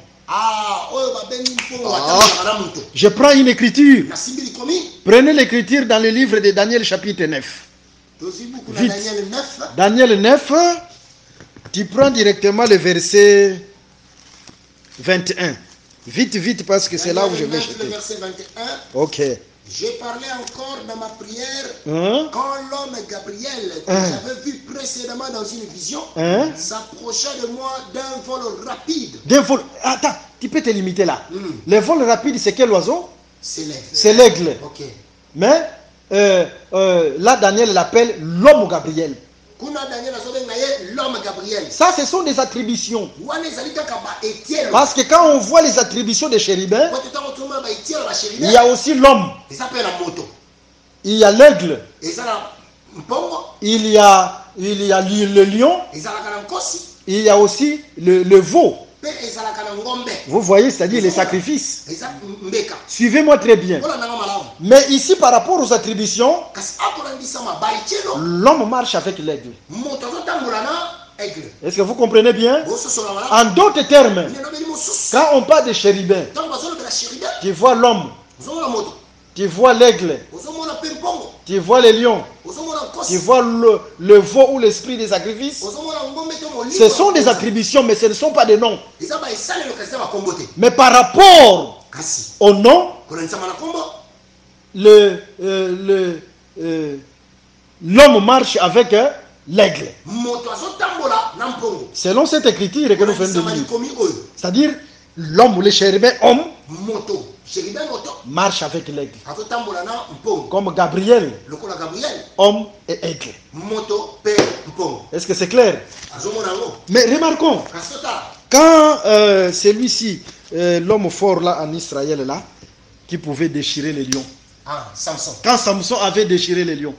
Je prends une écriture. Prenez l'écriture dans le livre de Daniel chapitre 9. Vite. Daniel 9, tu prends directement le verset 21. Vite, vite, parce que c'est là où je vais jeter. Ok. J'ai parlé encore dans ma prière quand l'homme Gabriel, que j'avais vu précédemment dans une vision, s'approcha de moi d'un vol rapide. D'un vol. Attends, tu peux te limiter là. Le vol rapide, c'est quel oiseau? C'est l'aigle. Okay. Mais là, Daniel l'appelle l'homme Gabriel. L'homme Gabriel. Ça, ce sont des attributions. Parce que quand on voit les attributions des chérubins, il y a aussi l'homme. Il y a l'aigle. Il y a le lion. Il y a aussi le veau. Vous voyez, c'est-à-dire les sacrifices. Suivez-moi très bien. Mais ici, par rapport aux attributions, l'homme marche avec l'aigle. Est-ce que vous comprenez bien? En d'autres termes, quand on parle de chérubin, tu vois l'homme, tu vois l'aigle, tu vois les lions, tu vois le veau ou l'esprit des sacrifices. Ce sont des attributions, mais ce ne sont pas des noms. Mais par rapport au nom, l'homme marche avec l'aigle. Selon cette écriture que nous venons de lire. C'est-à-dire, l'homme ou le chérubin, homme, marche avec l'aigle. Comme Gabriel, homme et aigle. Est-ce que c'est clair? Mais remarquons, quand celui-ci, l'homme fort là en Israël là, qui pouvait déchirer les lions. Quand Samson avait déchiré les lions.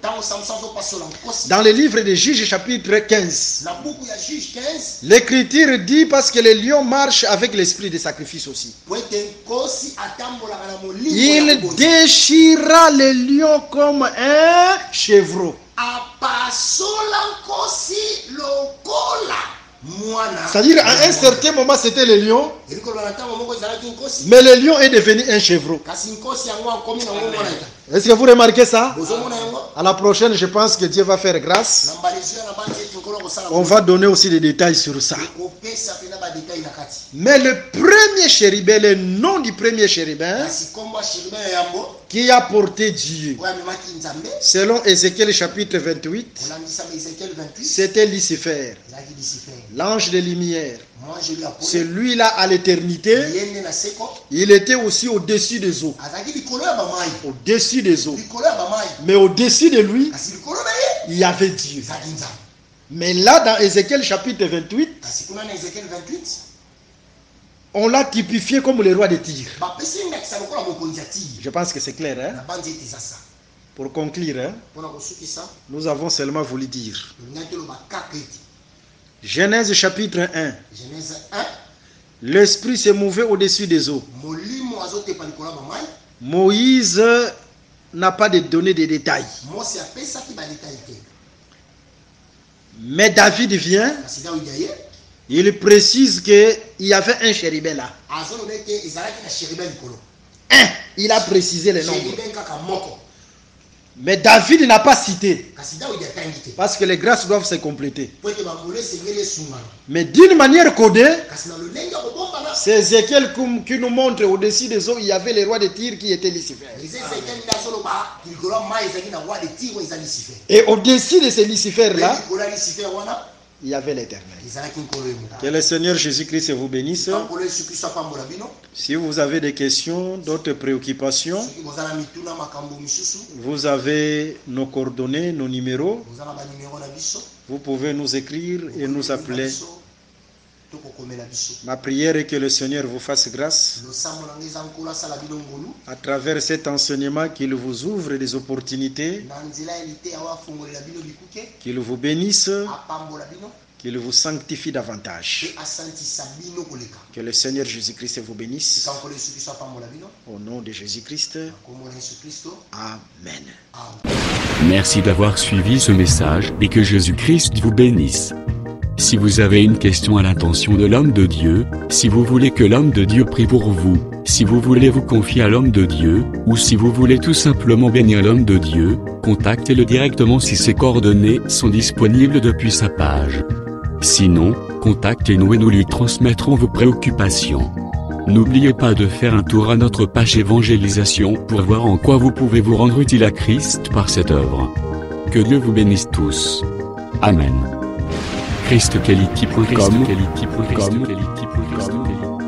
Dans le livre des Juges chapitre 15, l'écriture dit parce que les lions marchent avec l'esprit de sacrifice aussi. Il déchira les lions comme un chevreau. C'est-à-dire à un certain moment c'était le lion, mais le lion est devenu un chevreau. Est-ce que vous remarquez ça? À la prochaine, je pense que Dieu va faire grâce. On va donner aussi des détails sur ça. Mais le premier chérubin, le nom du premier chérubin qui a porté Dieu, selon Ézéchiel chapitre 28, c'était Lucifer, l'ange de lumière. Celui-là à l'éternité, il était aussi au-dessus des eaux. Au-dessus des eaux. Mais au-dessus de lui, il y avait Dieu. Mais là, dans Ézéchiel chapitre 28, on l'a typifié comme le roi de Tyr. Je pense que c'est clair. Hein? Pour conclure, hein? Nous avons seulement voulu dire. Genèse chapitre 1. L'esprit s'est mouvé au-dessus des eaux. Moïse n'a pas donné de détails. Mais David vient. Il précise qu'il y avait un chérubin là. Il a précisé le nombre. Mais David n'a pas cité. kasi Daudi atangi te Parce que les grâces doivent se compléter. po ete bambula esengeli esungana Mais d'une manière codée, kasi na lolenge ya kobombana c'est Ézéchiel qui nous montre au-dessus des eaux, il y avait les rois de Tyr qui étaient Lucifer. eza ezekieli nde azoloba likolo ya mai ezalaki na roi de tiro eza Lucifer Et au-dessus de ces Lucifers-là, likolo ya Lucifer wana il y avait l'Éternel. ezalaki nkolo ye moto Que le Seigneur Jésus-Christ vous bénisse. nkolo yesu kristo apambola bino Si vous avez des questions, d'autres préoccupations, soki boza na mituna makambo misusu vous avez nos coordonnées, nos numéros. boza na banimero na biso Vous pouvez nous écrire et nous appeler. tokokomela biso Ma prière est que le Seigneur vous fasse grâce losambo na ngai eza nkolo asala bino ngolu à travers cet enseignement, qu'il vous ouvre des opportunités, na nzela ya liteya afungolela bino bikuke qu'il vous bénisse, apambola bino qu'il vous sanctifie davantage. mpe asantisa bino koleka Que le Seigneur Jésus-Christ vous bénisse. tika nkolo yesu kristo apambola bino Au nom de Jésus-Christ, kombo na yesu kristo Amen. amen. Merci d'avoir suivi ce message et que Jésus-Christ vous bénisse. Si vous avez une question à l'intention de l'homme de Dieu, si vous voulez que l'homme de Dieu prie pour vous, si vous voulez vous confier à l'homme de Dieu, ou si vous voulez tout simplement bénir l'homme de Dieu, contactez-le directement si ses coordonnées sont disponibles depuis sa page. Sinon, contactez-nous et nous lui transmettrons vos préoccupations. N'oubliez pas de faire un tour à notre page évangélisation pour voir en quoi vous pouvez vous rendre utile à Christ par cette œuvre. Que Dieu vous bénisse tous. Amen. ChristQuality.com.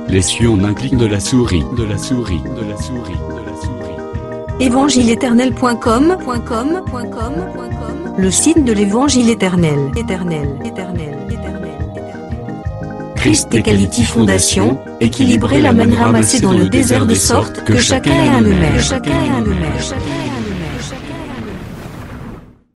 Les cieux en un clic de la souris. Évangile-éternel.com, le site de l'évangile éternel. Christ et Quality Fondation, équilibrer la manne ramassée dans le désert de sorte que chacun ait un numère.